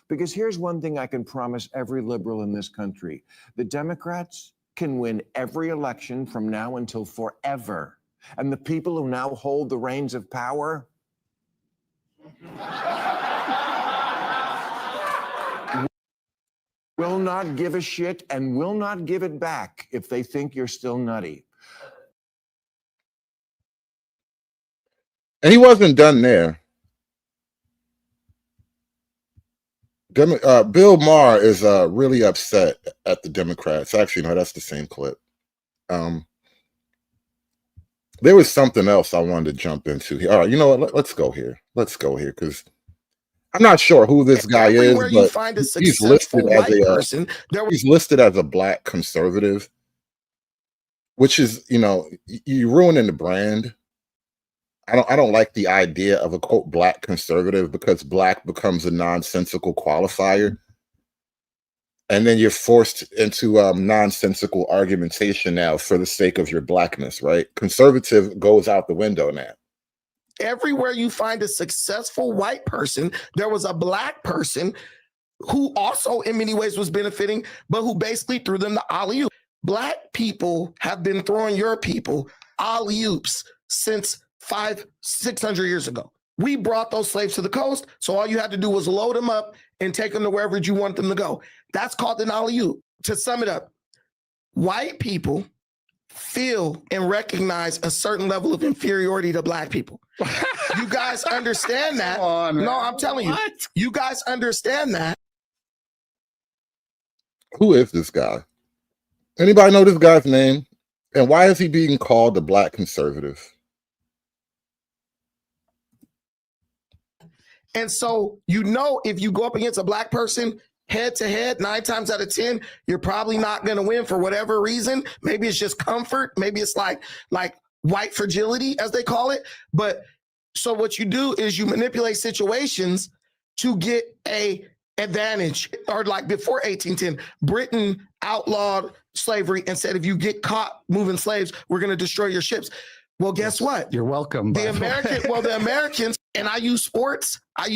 Because here's one thing I can promise every liberal in this country. The Democrats can win every election from now until forever. And the people who now hold the reins of power, will not give a shit and will not give it back if they think you're still nutty. And he wasn't done there. Bill Maher is really upset at the Democrats. Actually, no, that's the same clip. There was something else I wanted to jump into here. All right, you know what? Let's go here. Let's go here because I'm not sure who this guy is, but he's listed as he's listed as a black conservative, which is, you know, you're ruining the brand. I don't like the idea of a quote black conservative because black becomes a nonsensical qualifier. And then you're forced into nonsensical argumentation now for the sake of your blackness, right? Conservative goes out the window now. Everywhere you find a successful white person, there was a black person who also in many ways was benefiting, but who basically threw them the alley-oop. Black people have been throwing your people alley-oops since 500-600 years ago. We brought those slaves to the coast, so all you had to do was load them up and take them to wherever you want them to go. That's called an alley-oop. To sum it up, white people feel and recognize a certain level of inferiority to black people. You guys understand that? No, I'm telling you. You guys understand that? Who is this guy? Anybody know this guy's name? And why is he being called the black conservative? And so, you know, if you go up against a black person head to head, 9 times out of 10, you're probably not going to win for whatever reason. Maybe it's just comfort. Maybe it's like white fragility, as they call it. But so what you do is you manipulate situations to get a advantage. Or like before 1810, Britain outlawed slavery and said, if you get caught moving slaves, we're going to destroy your ships. Well, guess what? You're welcome. The Americans, and I use sports. I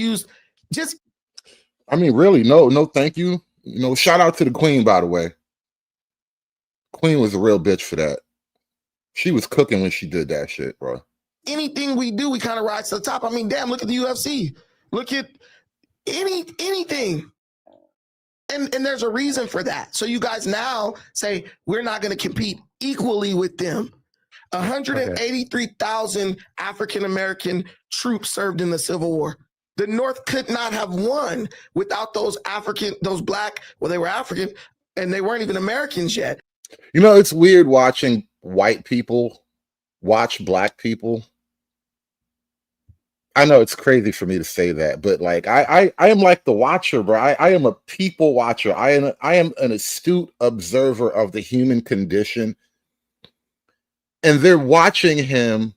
mean, really, no, thank you. You know, shout out to the Queen, by the way. Queen was a real bitch for that. She was cooking when she did that shit, bro. Anything we do, we kind of rise to the top. I mean, damn, look at the UFC. Look at anything. And there's a reason for that. So you guys now say, we're not going to compete equally with them. 183,000 African-American troops served in the Civil War. The North could not have won without those black, well, they were African, and they weren't even Americans yet. You know, it's weird watching white people watch black people. I know it's crazy for me to say that, but like I am like the watcher, bro. I am a people watcher. I am an astute observer of the human condition. And they're watching him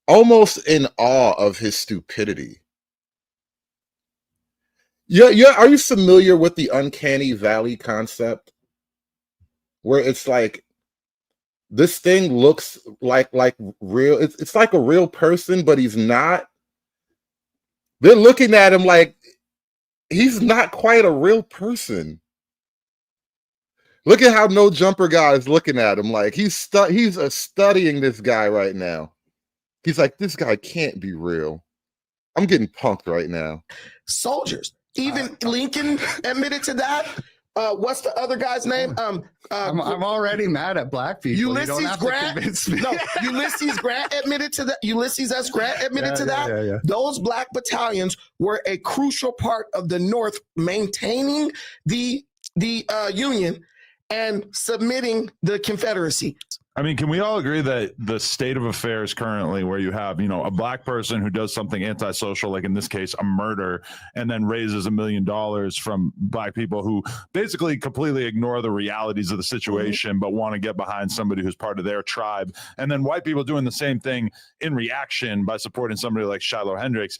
almost in awe of his stupidity. Yeah. Are you familiar with the uncanny valley concept? Where it's like this thing looks like real. It's like a real person, but he's not. They're looking at him like he's not quite a real person. Look at how No Jumper guy is looking at him like he's studying this guy right now. He's like, this guy can't be real. I'm getting punked right now. Soldiers. Even Lincoln admitted to that. What's the other guy's name? I'm already mad at black people. Ulysses Grant. No, Ulysses Grant admitted to that. Ulysses S. Grant admitted to that. Yeah. Those black battalions were a crucial part of the North maintaining the Union and submitting the Confederacy. I mean, can we all agree that the state of affairs currently, where you have, you know, a black person who does something antisocial, like in this case, a murder, and then raises $1 million from black people who basically completely ignore the realities of the situation, but want to get behind somebody who's part of their tribe, and then white people doing the same thing in reaction by supporting somebody like Shiloh Hendricks?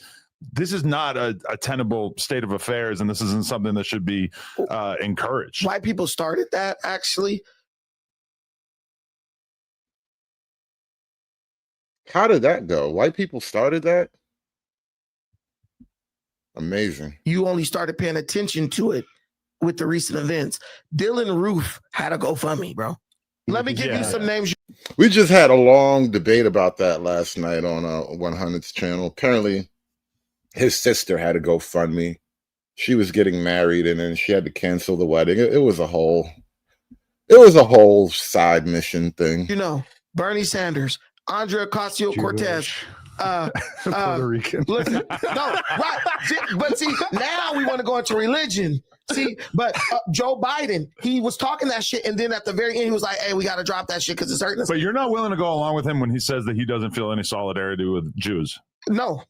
This is not a tenable state of affairs, and this isn't something that should be encouraged. White people started that, actually. How did that go? White people started that? Amazing. You only started paying attention to it with the recent events. Dylan Roof had a GoFundMe, bro. Let me give you some names. We just had a long debate about that last night on 100's channel. Apparently, his sister had a GoFundMe. She was getting married, and then she had to cancel the wedding. It was a whole side mission thing. You know, Bernie Sanders, Andrea Ocasio-Cortez, Puerto Rican. Listen, no, right. But see, now we want to go into religion. See, but Joe Biden, he was talking that shit, and then at the very end, he was like, "Hey, we got to drop that shit because it's hurting us." But you're not willing to go along with him when he says that he doesn't feel any solidarity with Jews. No,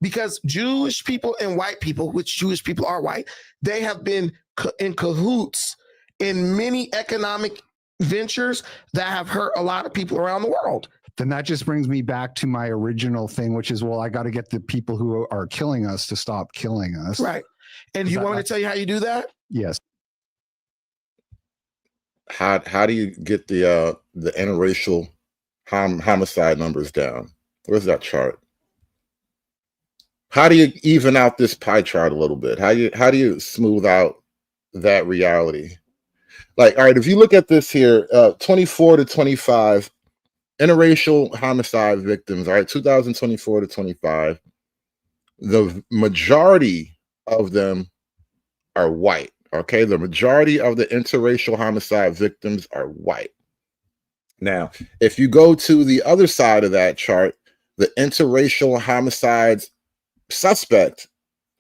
because Jewish people and white people, which Jewish people are white, they have been in cahoots in many economic ventures that have hurt a lot of people around the world. Then that just brings me back to my original thing, which is, well, I got to get the people who are killing us to stop killing us. Right. And you want me to tell you how you do that? Yes. How do you get the interracial homicide numbers down? Where's that chart? How do you even out this pie chart a little bit? How do you smooth out that reality? Like, all right, if you look at this here, 24 to 25 interracial homicide victims, all right, 2024 to 25, the majority of them are white. Okay, the majority of the interracial homicide victims are white. Now, if you go to the other side of that chart, the interracial homicides suspect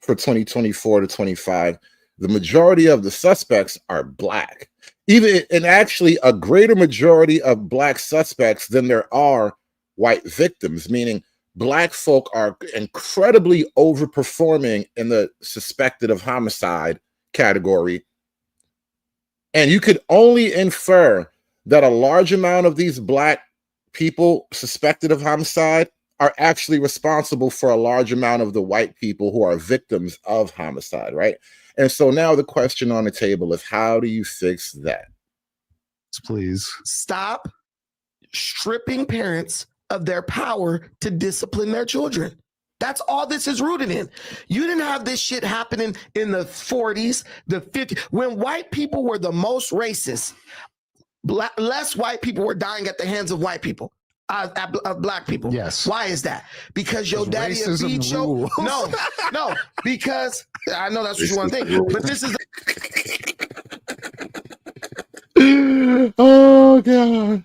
for 2024 to 25, the majority of the suspects are black. And actually a greater majority of black suspects than there are white victims, meaning black folk are incredibly overperforming in the suspected of homicide category. And you could only infer that a large amount of these black people suspected of homicide are actually responsible for a large amount of the white people who are victims of homicide, right? And so now the question on the table is, how do you fix that? Please stop stripping parents of their power to discipline their children. That's all this is rooted in. You didn't have this shit happening in the 40s, the 50s, when white people were the most racist. Less white people were dying at the hands of white people. Of black people. Yes. Why is that? Because your daddy a beat your no, because I know that's what you want to think, but this is oh God.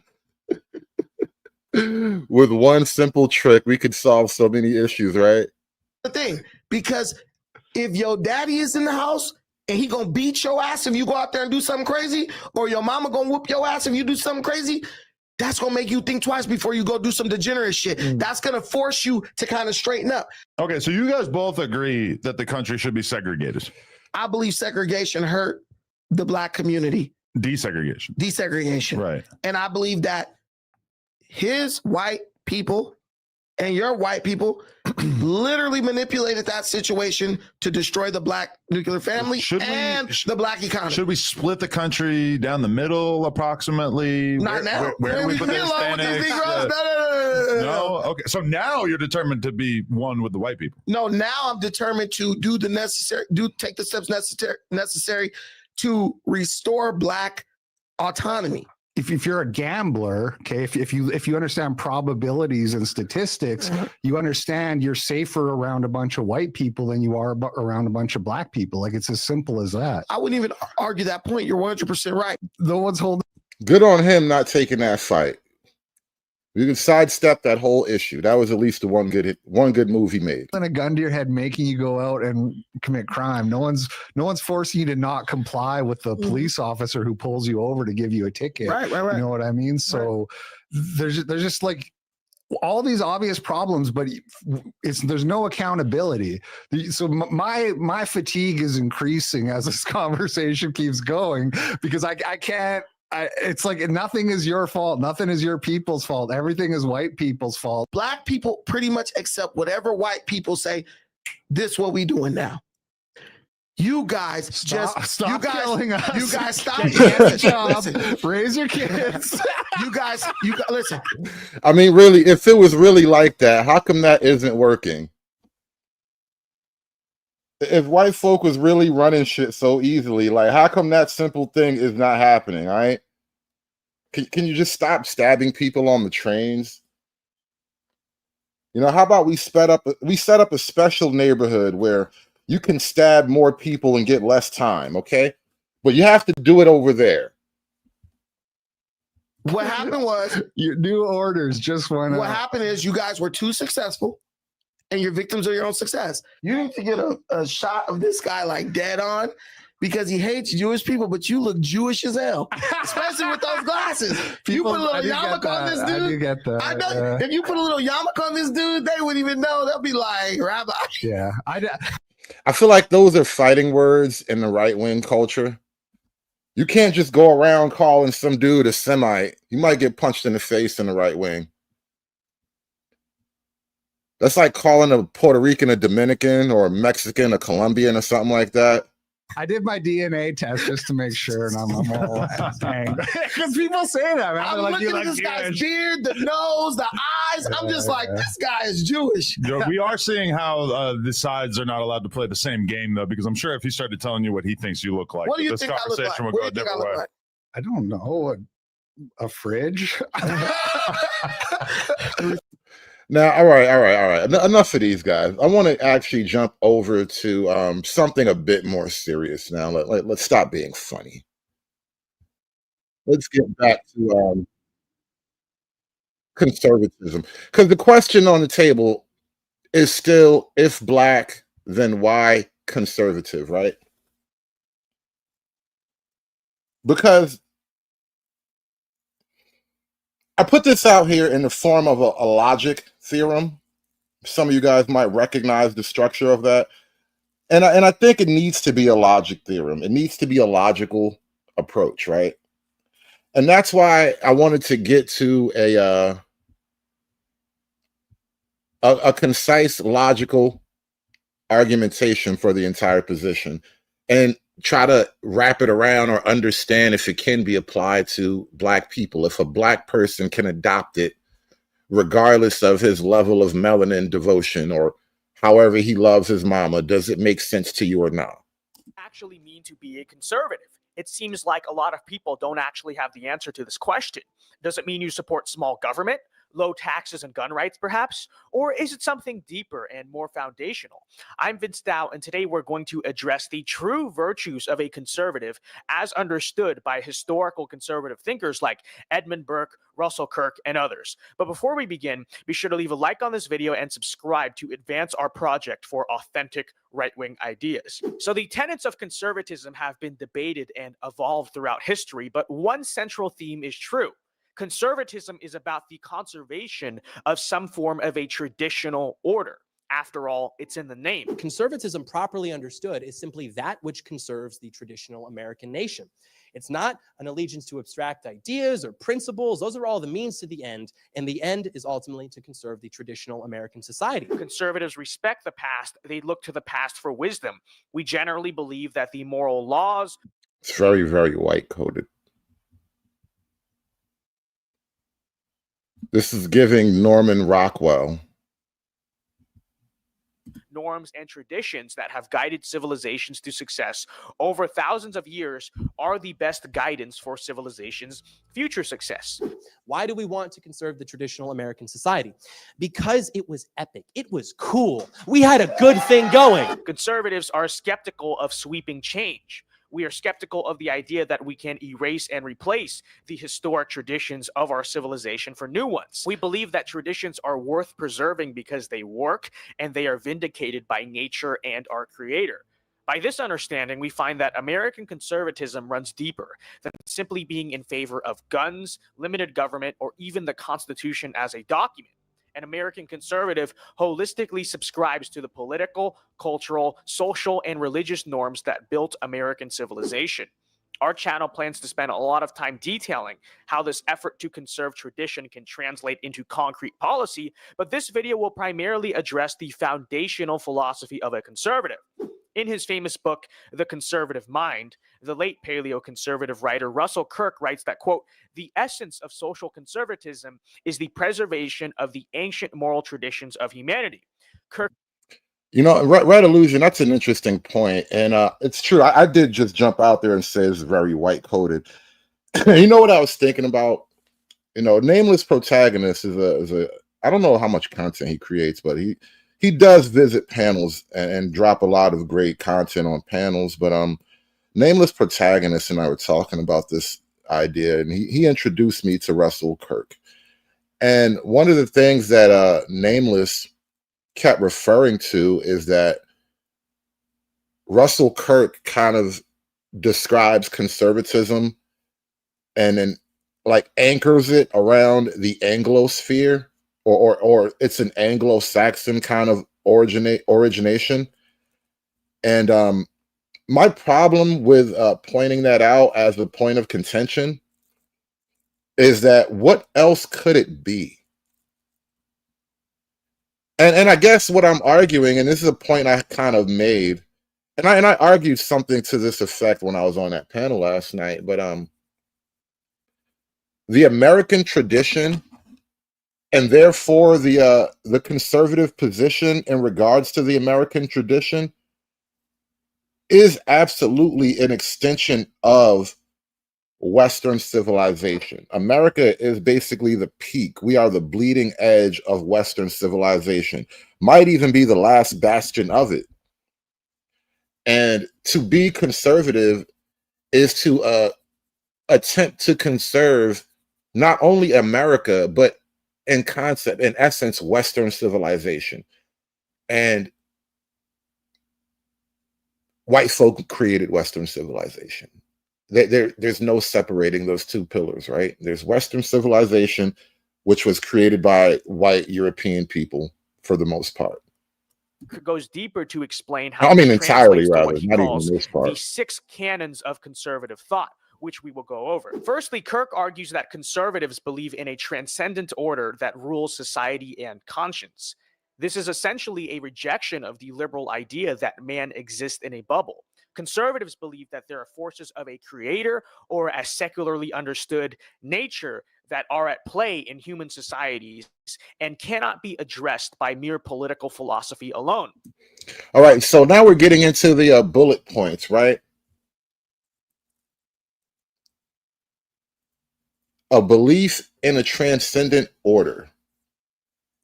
With one simple trick, we could solve so many issues, right? the thing. Because if your daddy is in the house and he gonna beat your ass if you go out there and do something crazy, or your mama gonna whoop your ass if you do something crazy, that's going to make you think twice before you go do some degenerate shit. That's going to force you to kind of straighten up. Okay, so you guys both agree that the country should be segregated. I believe segregation hurt the black community. Desegregation. Right. And I believe that his white people and your white people literally manipulated that situation to destroy the black nuclear family the black economy. Should we split the country down the middle approximately? Not now. Where we put the Hispanics? No? Okay. So now you're determined to be one with the white people. No, now I'm determined to take the steps necessary to restore black autonomy. If you're a gambler, okay, if you understand probabilities and statistics, you understand you're safer around a bunch of white people than you are around a bunch of black people. Like, it's as simple as that. I wouldn't even argue that point. You're 100% right. The ones holding. Good on him not taking that fight. You can sidestep that whole issue. That was at least the one good move he made. And a gun to your head making you go out and commit crime. No one's forcing you to not comply with the police officer who pulls you over to give you a ticket. Right. You know what I mean? So there's just like all these obvious problems, but there's no accountability. So my fatigue is increasing as this conversation keeps going, because I can't. It's like nothing is your fault. Nothing is your people's fault. Everything is white people's fault. Black people pretty much accept whatever white people say. This is what we doing now. You guys stop killing us. You guys stop. Listen, raise your kids. You guys listen. I mean, really, if it was really like that, how come that isn't working? If white folk was really running shit so easily, like, how come that simple thing is not happening? All right, can you just stop stabbing people on the trains? You know, how about we set up a special neighborhood where you can stab more people and get less time, okay? But you have to do it over there. What happened was your new orders just went what out. happened is you guys were too successful and you're victims of your own success. You need to get a shot of this guy like dead on because he hates Jewish people, but you look Jewish as hell, especially with those glasses. You put a little yarmulke on this dude. I do get that. I know. If you put a little yarmulke on this dude, they wouldn't even know. They'll be like, Rabbi. Yeah. I feel like those are fighting words in the right-wing culture. You can't just go around calling some dude a Semite. You might get punched in the face in the right wing. That's like calling a Puerto Rican a Dominican or a Mexican a Colombian or something like that. I did my DNA test just to make sure, and I'm all dang. Because people say that, man. I'm Like, looking you at like this guy's Jewish. beard, the nose, the eyes. I'm just like, this guy is Jewish. Joe, we are seeing how the sides are not allowed to play the same game, though, because I'm sure if he started telling you what he thinks you look like, What do you this think I look conversation like? would What go do a you think I different look way. like? I don't know. A fridge? Now, all right. Enough of these guys. I want to actually jump over to something a bit more serious now. Let's stop being funny. Let's get back to conservatism. Because the question on the table is still, if black, then why conservative, right? Because I put this out here in the form of a logic theorem. Some of you guys might recognize the structure of that. And I think it needs to be a logic theorem. It needs to be a logical approach, right? And that's why I wanted to get to a concise, logical argumentation for the entire position and try to wrap it around or understand if it can be applied to black people, if a black person can adopt it regardless of his level of melanin devotion or however he loves his mama. Does it make sense to you or not? Actually mean to be a conservative? It seems like a lot of people don't actually have the answer to this question. Does it mean you support small government, low taxes and gun rights perhaps? Or is it something deeper and more foundational? I'm Vince Dow, and today we're going to address the true virtues of a conservative as understood by historical conservative thinkers like Edmund Burke, Russell Kirk, and others. But before we begin, be sure to leave a like on this video and subscribe to advance our project for authentic right-wing ideas. So the tenets of conservatism have been debated and evolved throughout history, but one central theme is true. Conservatism is about the conservation of some form of a traditional order. After all, it's in the name. Conservatism, properly understood, is simply that which conserves the traditional American nation. It's not an allegiance to abstract ideas or principles. Those are all the means to the end, and the end is ultimately to conserve the traditional American society. Conservatives respect the past. They look to the past for wisdom. We generally believe that the moral laws... It's very, very white-coded. This is giving Norman Rockwell. Norms and traditions that have guided civilizations to success over thousands of years are the best guidance for civilization's future success. Why do we want to conserve the traditional American society? Because it was epic. It was cool. We had a good thing going. Conservatives are skeptical of sweeping change. We are skeptical of the idea that we can erase and replace the historic traditions of our civilization for new ones. We believe that traditions are worth preserving because they work and they are vindicated by nature and our creator. By this understanding, we find that American conservatism runs deeper than simply being in favor of guns, limited government, or even the Constitution as a document. An American conservative holistically subscribes to the political, cultural, social, and religious norms that built American civilization. Our channel plans to spend a lot of time detailing how this effort to conserve tradition can translate into concrete policy, but this video will primarily address the foundational philosophy of a conservative. In his famous book, The Conservative Mind, the late paleoconservative writer Russell Kirk writes that, quote, "The essence of social conservatism is the preservation of the ancient moral traditions of humanity." Kirk. You know, right illusion, that's an interesting point. And it's true. I did just jump out there and say it's very white-coded. You know what I was thinking about? You know, Nameless Protagonist is a I don't know how much content he creates, but he does visit panels and drop a lot of great content on panels. But Nameless Protagonist and I were talking about this idea, and he introduced me to Russell Kirk. And one of the things that Nameless kept referring to is that Russell Kirk kind of describes conservatism and then like anchors it around the Anglosphere, or it's an Anglo-Saxon kind of origination. And my problem with pointing that out as a point of contention is that what else could it be? And I guess what I'm arguing, and this is a point I kind of made, and I argued something to this effect when I was on that panel last night, but the American tradition, and therefore the conservative position in regards to the American tradition, is absolutely an extension of Western civilization. America is basically the peak. We are the bleeding edge of Western civilization. Might even be the last bastion of it. And to be conservative is to attempt to conserve not only America, but in concept, in essence, Western civilization. And white folk created Western civilization. There's no separating those two pillars, right? There's Western civilization, which was created by white European people for the most part. Goes deeper to explain how I mean, this entirely, translates to rather, what he not even calls this part. the 6 canons of conservative thought, which we will go over. Firstly, Kirk argues that conservatives believe in a transcendent order that rules society and conscience. This is essentially a rejection of the liberal idea that man exists in a bubble. Conservatives believe that there are forces of a creator, or as secularly understood, nature, that are at play in human societies and cannot be addressed by mere political philosophy alone. All right, so now we're getting into the bullet points, right? A belief in a transcendent order.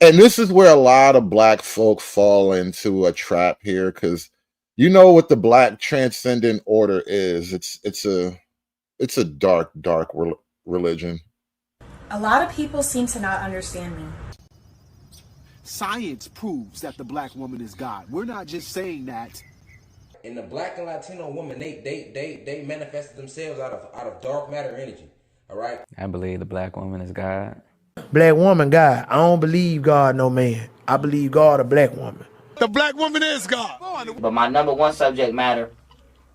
And this is where a lot of black folk fall into a trap here, because you know what the black transcendent order is. It's a dark religion. A lot of people seem to not understand me. Science proves that the black woman is God. We're not just saying that. And the black and Latino woman, they manifested themselves out of dark matter energy. All right. I believe the black woman is God. Black woman, God. I don't believe God, no man. I believe God, a black woman. The black woman is God. But my number one subject matter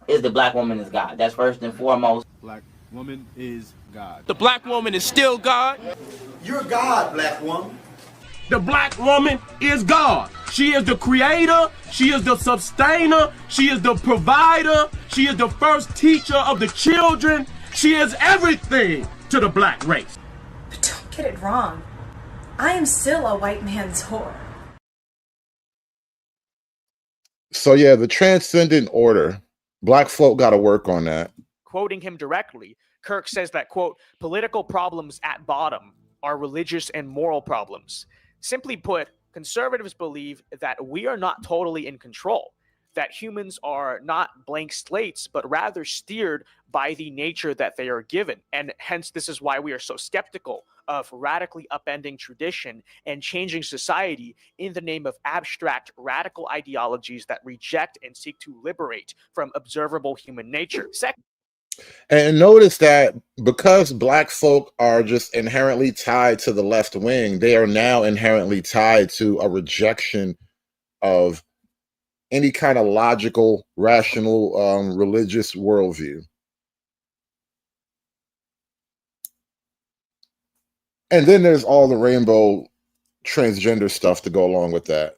is the black woman is God. That's first and foremost. Black woman is God. The black woman is still God. You're God, black woman. The black woman is God. She is the creator. She is the sustainer. She is the provider. She is the first teacher of the children. She is everything to the black race. But don't get it wrong. I am still a white man's whore. So yeah, the transcendent order. Black folk got to work on that. Quoting him directly, Kirk says that, quote, political problems at bottom are religious and moral problems. Simply put, conservatives believe that we are not totally in control, that humans are not blank slates, but rather steered by the nature that they are given. And hence, this is why we are so skeptical of radically upending tradition and changing society in the name of abstract radical ideologies that reject and seek to liberate from observable human nature. Second, and notice that because black folk are just inherently tied to the left wing, they are now inherently tied to a rejection of any kind of logical, rational, religious worldview. And then there's all the rainbow transgender stuff to go along with that.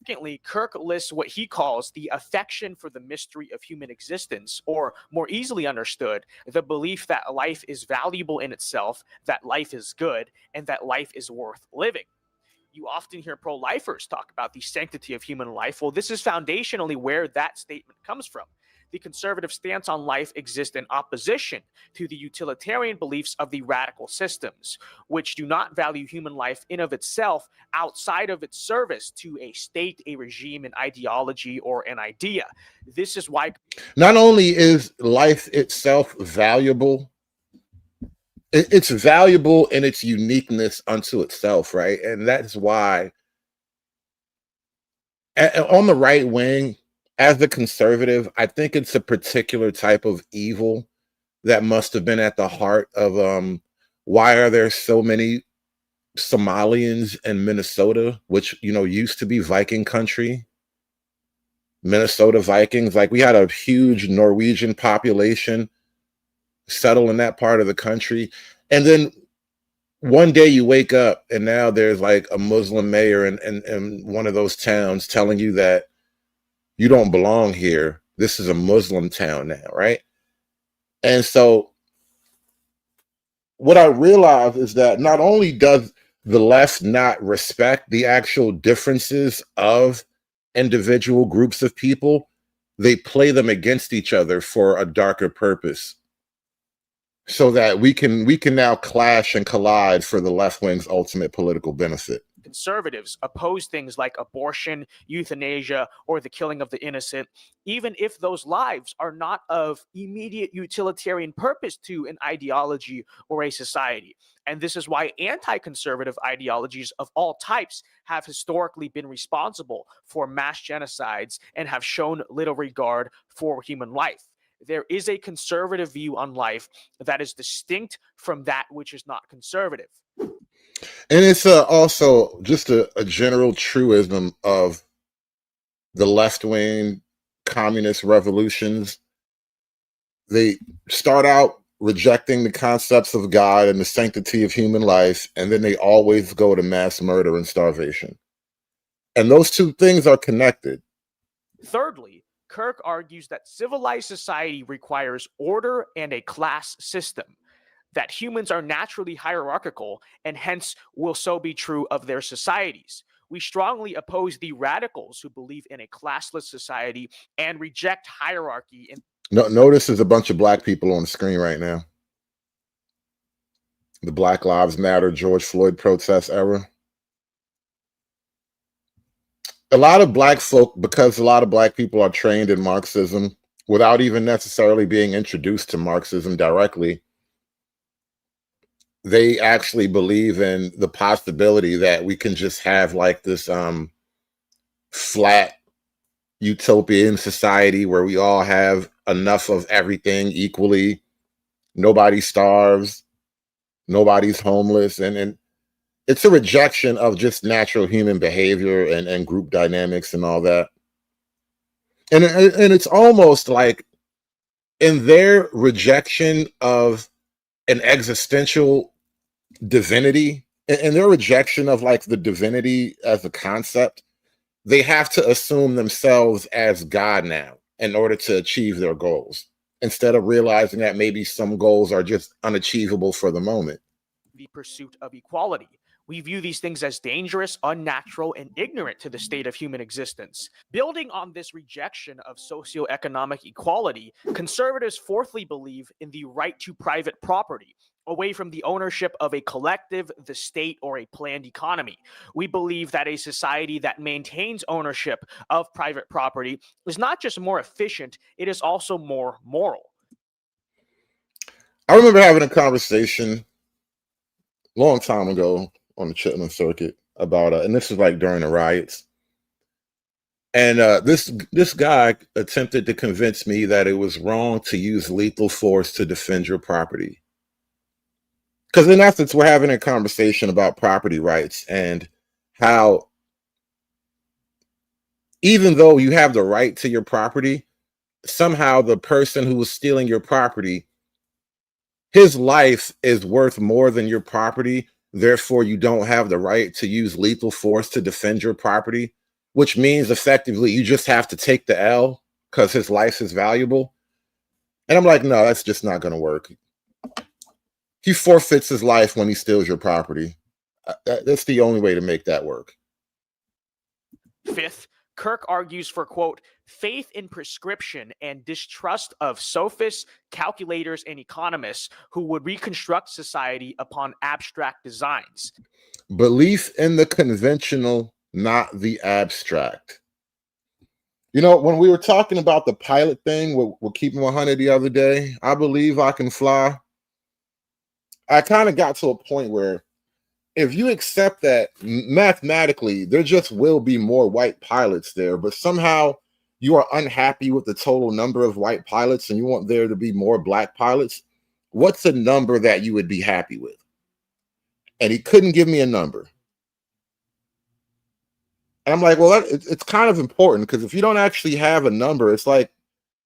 Secondly, Kirk lists what he calls the affection for the mystery of human existence, or more easily understood, the belief that life is valuable in itself, that life is good, and that life is worth living. You often hear pro-lifers talk about the sanctity of human life. Well, this is foundationally where that statement comes from. The conservative stance on life exists in opposition to the utilitarian beliefs of the radical systems, which do not value human life in of itself outside of its service to a state, a regime, an ideology, or an idea. This is why not only is life itself valuable, it's valuable in its uniqueness unto itself, right? And that's why on the right wing, as a conservative, I think it's a particular type of evil that must have been at the heart of why are there so many Somalians in Minnesota, which, you know, used to be Viking country. Minnesota Vikings, like we had a huge Norwegian population settle in that part of the country. And then one day you wake up and now there's like a Muslim mayor in one of those towns telling you that you don't belong here. This is a Muslim town now, right? And so what I realize is that not only does the left not respect the actual differences of individual groups of people, they play them against each other for a darker purpose, so that we can now clash and collide for the left wing's ultimate political benefit. conservatives oppose things like abortion, euthanasia, or the killing of the innocent, even if those lives are not of immediate utilitarian purpose to an ideology or a society. And this is why anti-conservative ideologies of all types have historically been responsible for mass genocides and have shown little regard for human life. There is a conservative view on life that is distinct from that which is not conservative. And it's also just a general truism of the left-wing communist revolutions. They start out rejecting the concepts of God and the sanctity of human life, and then they always go to mass murder and starvation. And those two things are connected. Thirdly, Kirk argues that civilized society requires order and a class system, that humans are naturally hierarchical and hence will so be true of their societies. We strongly oppose the radicals who believe in a classless society and reject hierarchy. Notice there's a bunch of black people on the screen right now. The Black Lives Matter, George Floyd protest era. A lot of black folk, because a lot of black people are trained in Marxism without even necessarily being introduced to Marxism directly, they actually believe in the possibility that we can just have like this flat utopian society where we all have enough of everything equally. Nobody starves, nobody's homeless, and it's a rejection of just natural human behavior and group dynamics and all that. And it's almost like in their rejection of an existential divinity, and their rejection of like the divinity as a concept, they have to assume themselves as God now in order to achieve their goals, instead of realizing that maybe some goals are just unachievable for the moment. The pursuit of equality. We view these things as dangerous, unnatural, and ignorant to the state of human existence. Building on this rejection of socioeconomic equality, conservatives fourthly believe in the right to private property, away from the ownership of a collective, the state, or a planned economy. We believe that a society that maintains ownership of private property is not just more efficient, it is also more moral. I remember having a conversation a long time ago on the Chitlin circuit about, and this was like during the riots. And this guy attempted to convince me that it was wrong to use lethal force to defend your property. Because in essence, we're having a conversation about property rights and how even though you have the right to your property, somehow the person who was stealing your property, his life is worth more than your property. Therefore, you don't have the right to use lethal force to defend your property, which means effectively you just have to take the L because his life is valuable. And I'm like, no, that's just not going to work. He forfeits his life when he steals your property. That's the only way to make that work. Fifth, Kirk argues for, quote, faith in prescription and distrust of sophists, calculators, and economists who would reconstruct society upon abstract designs. Belief in the conventional, not the abstract. You know, when we were talking about the pilot thing, we're keeping 100 the other day, I believe I can fly. I kind of got to a point where if you accept that mathematically, there just will be more white pilots there, but somehow you are unhappy with the total number of white pilots and you want there to be more black pilots, what's a number that you would be happy with? And he couldn't give me a number. And I'm like, well, it's kind of important, because if you don't actually have a number, it's like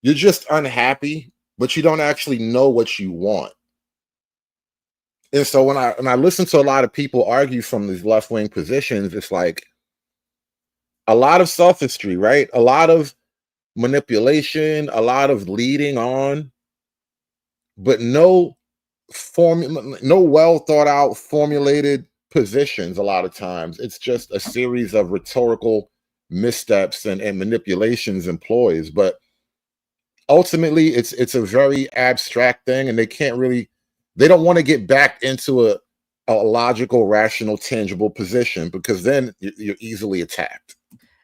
you're just unhappy, but you don't actually know what you want. And so when I listen to a lot of people argue from these left-wing positions, it's like a lot of sophistry, right? A lot of manipulation, a lot of leading on, but no well thought out, formulated positions. A lot of times it's just a series of rhetorical missteps and manipulations and ploys. But ultimately it's a very abstract thing, and they don't want to get back into a logical, rational, tangible position, because then you're easily attacked.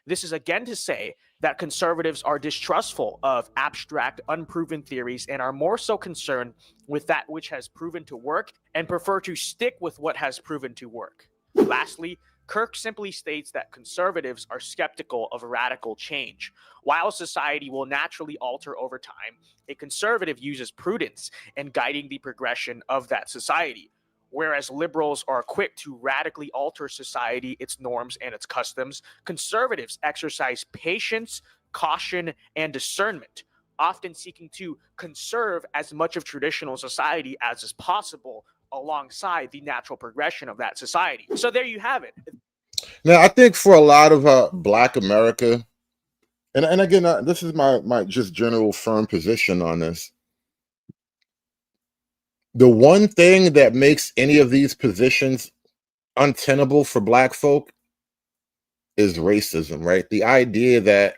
This is again to say that conservatives are distrustful of abstract, unproven theories and are more so concerned with that which has proven to work and prefer to stick with what has proven to work. Lastly, Kirk simply states that conservatives are skeptical of radical change. While society will naturally alter over time, a conservative uses prudence in guiding the progression of that society. Whereas liberals are quick to radically alter society, its norms, and its customs, conservatives exercise patience, caution, and discernment, often seeking to conserve as much of traditional society as is possible alongside the natural progression of that society. So there you have it. Now, I think for a lot of Black America, and again, this is my just general firm position on this. The one thing that makes any of these positions untenable for Black folk is racism, right? The idea that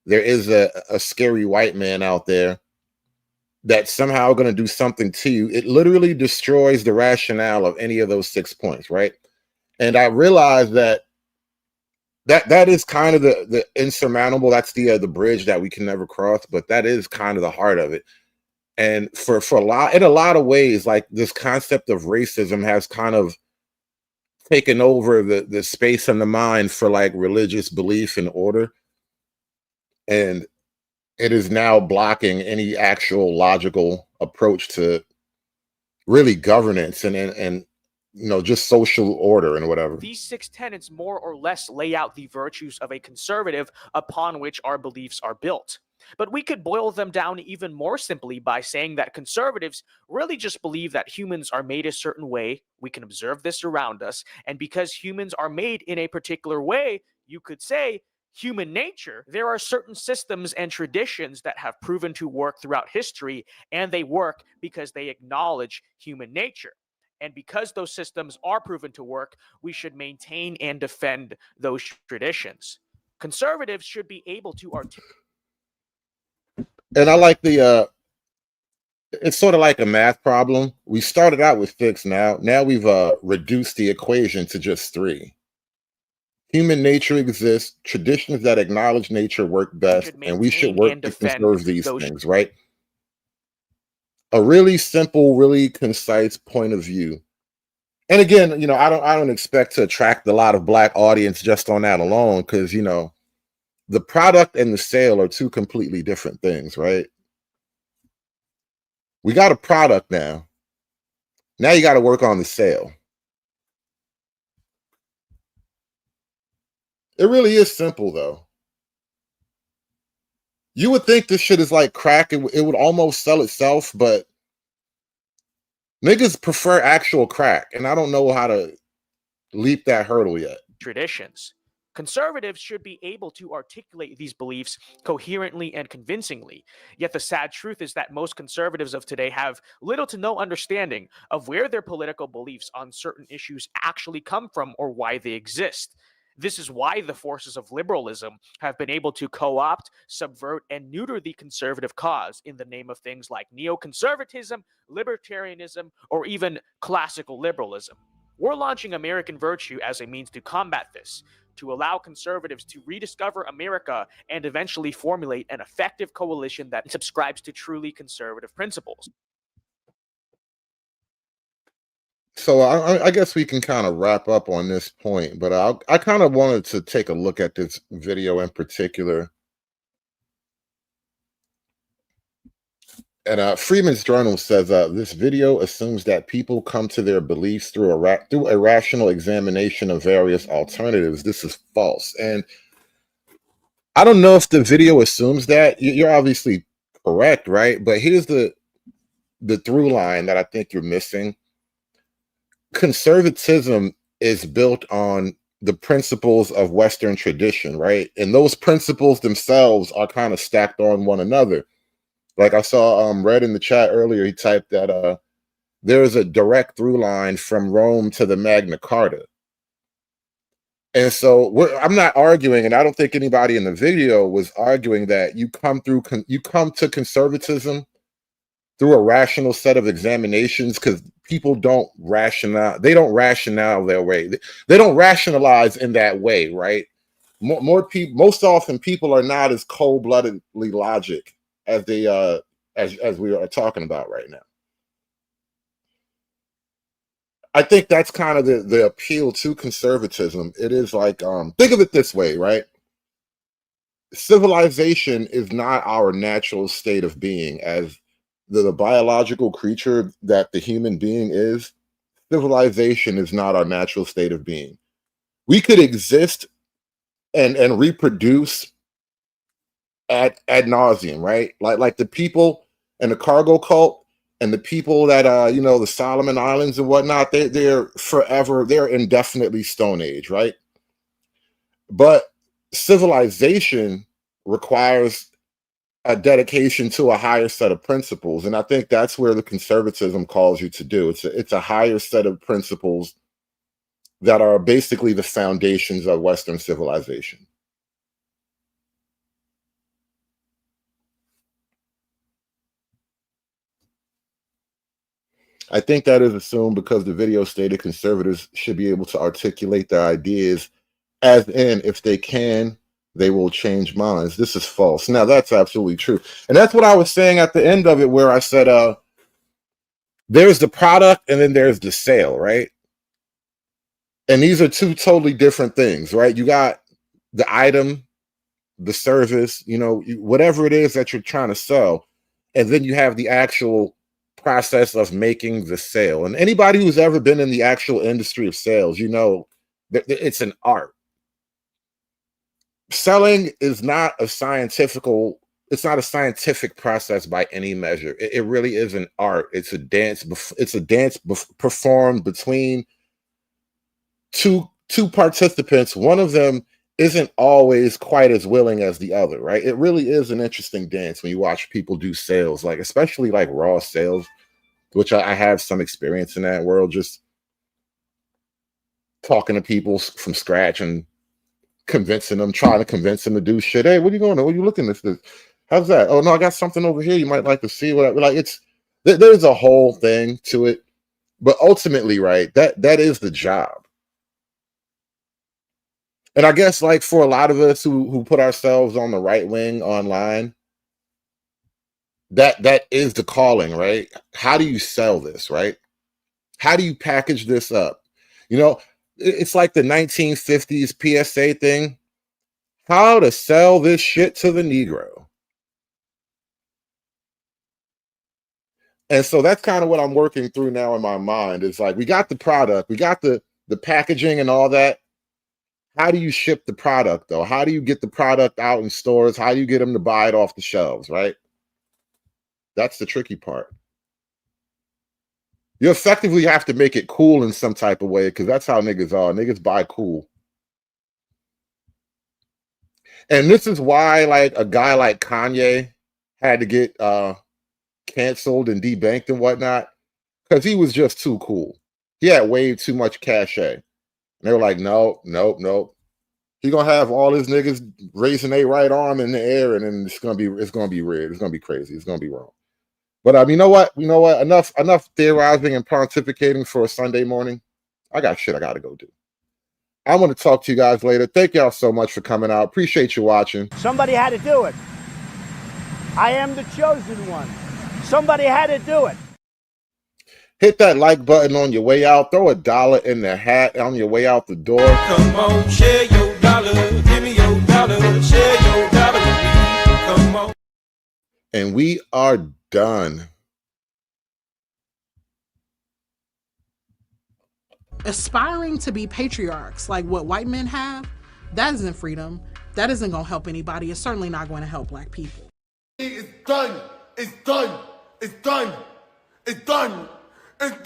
there is a scary white man out there that's somehow going to do something to you, it literally destroys the rationale of any of those 6 points, right? And I realized that is kind of the insurmountable, that's the bridge that we can never cross, but that is kind of the heart of it. And for in a lot of ways, like, this concept of racism has kind of taken over the space and the mind for like religious belief and order, and it is now blocking any actual logical approach to really governance and just social order and whatever. These 6 tenets more or less lay out the virtues of a conservative upon which our beliefs are built. But we could boil them down even more simply by saying that conservatives really just believe that humans are made a certain way. We can observe this around us. And because humans are made in a particular way, you could say human nature, there are certain systems and traditions that have proven to work throughout history, and they work because they acknowledge human nature. And because those systems are proven to work, we should maintain and defend those traditions. Conservatives should be able to articulate. And I like it's sort of like a math problem. We started out with 6. Now we've reduced the equation to just 3. Human nature exists. Traditions that acknowledge nature work best, and we should work to conserve these things, right? A really simple, really concise point of view. And again, I don't expect to attract a lot of Black audience just on that alone, because the product and the sale are 2 completely different things, right? We got a product now. Now you got to work on the sale. It really is simple, though. You would think this shit is like crack. It would almost sell itself, but niggas prefer actual crack, and I don't know how to leap that hurdle yet. Traditions. Conservatives should be able to articulate these beliefs coherently and convincingly. Yet the sad truth is that most conservatives of today have little to no understanding of where their political beliefs on certain issues actually come from or why they exist. This is why the forces of liberalism have been able to co-opt, subvert, and neuter the conservative cause in the name of things like neoconservatism, libertarianism, or even classical liberalism. We're launching American Virtue as a means to combat this, to allow conservatives to rediscover America and eventually formulate an effective coalition that subscribes to truly conservative principles. So I guess we can kind of wrap up on this point, but I kind of wanted to take a look at this video in particular. And Freeman's Journal says this video assumes that people come to their beliefs through a rational examination of various alternatives. This is false. And I don't know if the video assumes that. You're obviously correct, right? But here's the through line that I think you're missing. Conservatism is built on the principles of Western tradition, right? And those principles themselves are kind of stacked on one another. Like I saw Red in the chat earlier, he typed that there is a direct through line from Rome to the Magna Carta. And so I'm not arguing, and I don't think anybody in the video was arguing that you come to conservatism through a rational set of examinations, because people don't rationalize their way. They don't rationalize in that way, right? Most often people are not as cold-bloodedly logic as they as we are talking about right now. I think that's kind of the appeal to conservatism. It is like, think of it this way, right? Civilization is not our natural state of being as the biological creature that the human being is. Civilization is not our natural state of being. We could exist and reproduce ad nauseum, right? Like the people in the cargo cult and the people that the Solomon Islands and whatnot, they're indefinitely Stone Age, right? But civilization requires a dedication to a higher set of principles, and I think that's where the conservatism calls you to do. It's a higher set of principles that are basically the foundations of Western civilization. I think that is assumed because the video stated conservatives should be able to articulate their ideas, as in, if they can, they will change minds. This is false. Now, that's absolutely true. And that's what I was saying at the end of it, where I said, there's the product and then there's the sale, right? And these are two totally different things, right? You got the item, the service, whatever it is that you're trying to sell. And then you have the actual process of making the sale. And anybody who's ever been in the actual industry of sales, that it's an art. Selling is not a scientific process by any measure. It really is an art. It's a dance. It's a dance performed between two participants. One of them isn't always quite as willing as the other, right? It really is an interesting dance when you watch people do sales, like especially like raw sales, which I have some experience in that world, just talking to people from scratch and trying to convince them to do shit. Hey, what are you going on? What are you looking at this? How's that? Oh no, I got something over here you might like to see. Whatever. Like there's a whole thing to it, but ultimately, right, that is the job. And I guess like for a lot of us who put ourselves on the right wing online, that is the calling, right? How do you sell this, right? How do you package this up? It's like the 1950s PSA thing. How to sell this shit to the Negro. And so that's kind of what I'm working through now in my mind. It's like, we got the product, we got the packaging and all that. How do you ship the product, though? How do you get the product out in stores? How do you get them to buy it off the shelves, right? That's the tricky part. You effectively have to make it cool in some type of way, because that's how niggas are. Niggas buy cool. And this is why, like, a guy like Kanye had to get canceled and debanked and whatnot, because he was just too cool. He had way too much cachet. And they were like, nope. He gonna have all his niggas raising their right arm in the air, and then it's gonna be weird. It's gonna be crazy. It's gonna be wrong. But you know what? Enough theorizing and pontificating for a Sunday morning. I got shit I gotta go do. I'm gonna talk to you guys later. Thank y'all so much for coming out. Appreciate you watching. Somebody had to do it. I am the chosen one. Somebody had to do it. Hit that like button on your way out. Throw $1 in the hat on your way out the door. Come on, share your dollar. Give me your dollar. Share your dollar with me. Come on. And we are done. Aspiring to be patriarchs like what white men have, that isn't freedom. That isn't going to help anybody. It's certainly not going to help black people. It's done. It's done. It's done. It's done. It's done.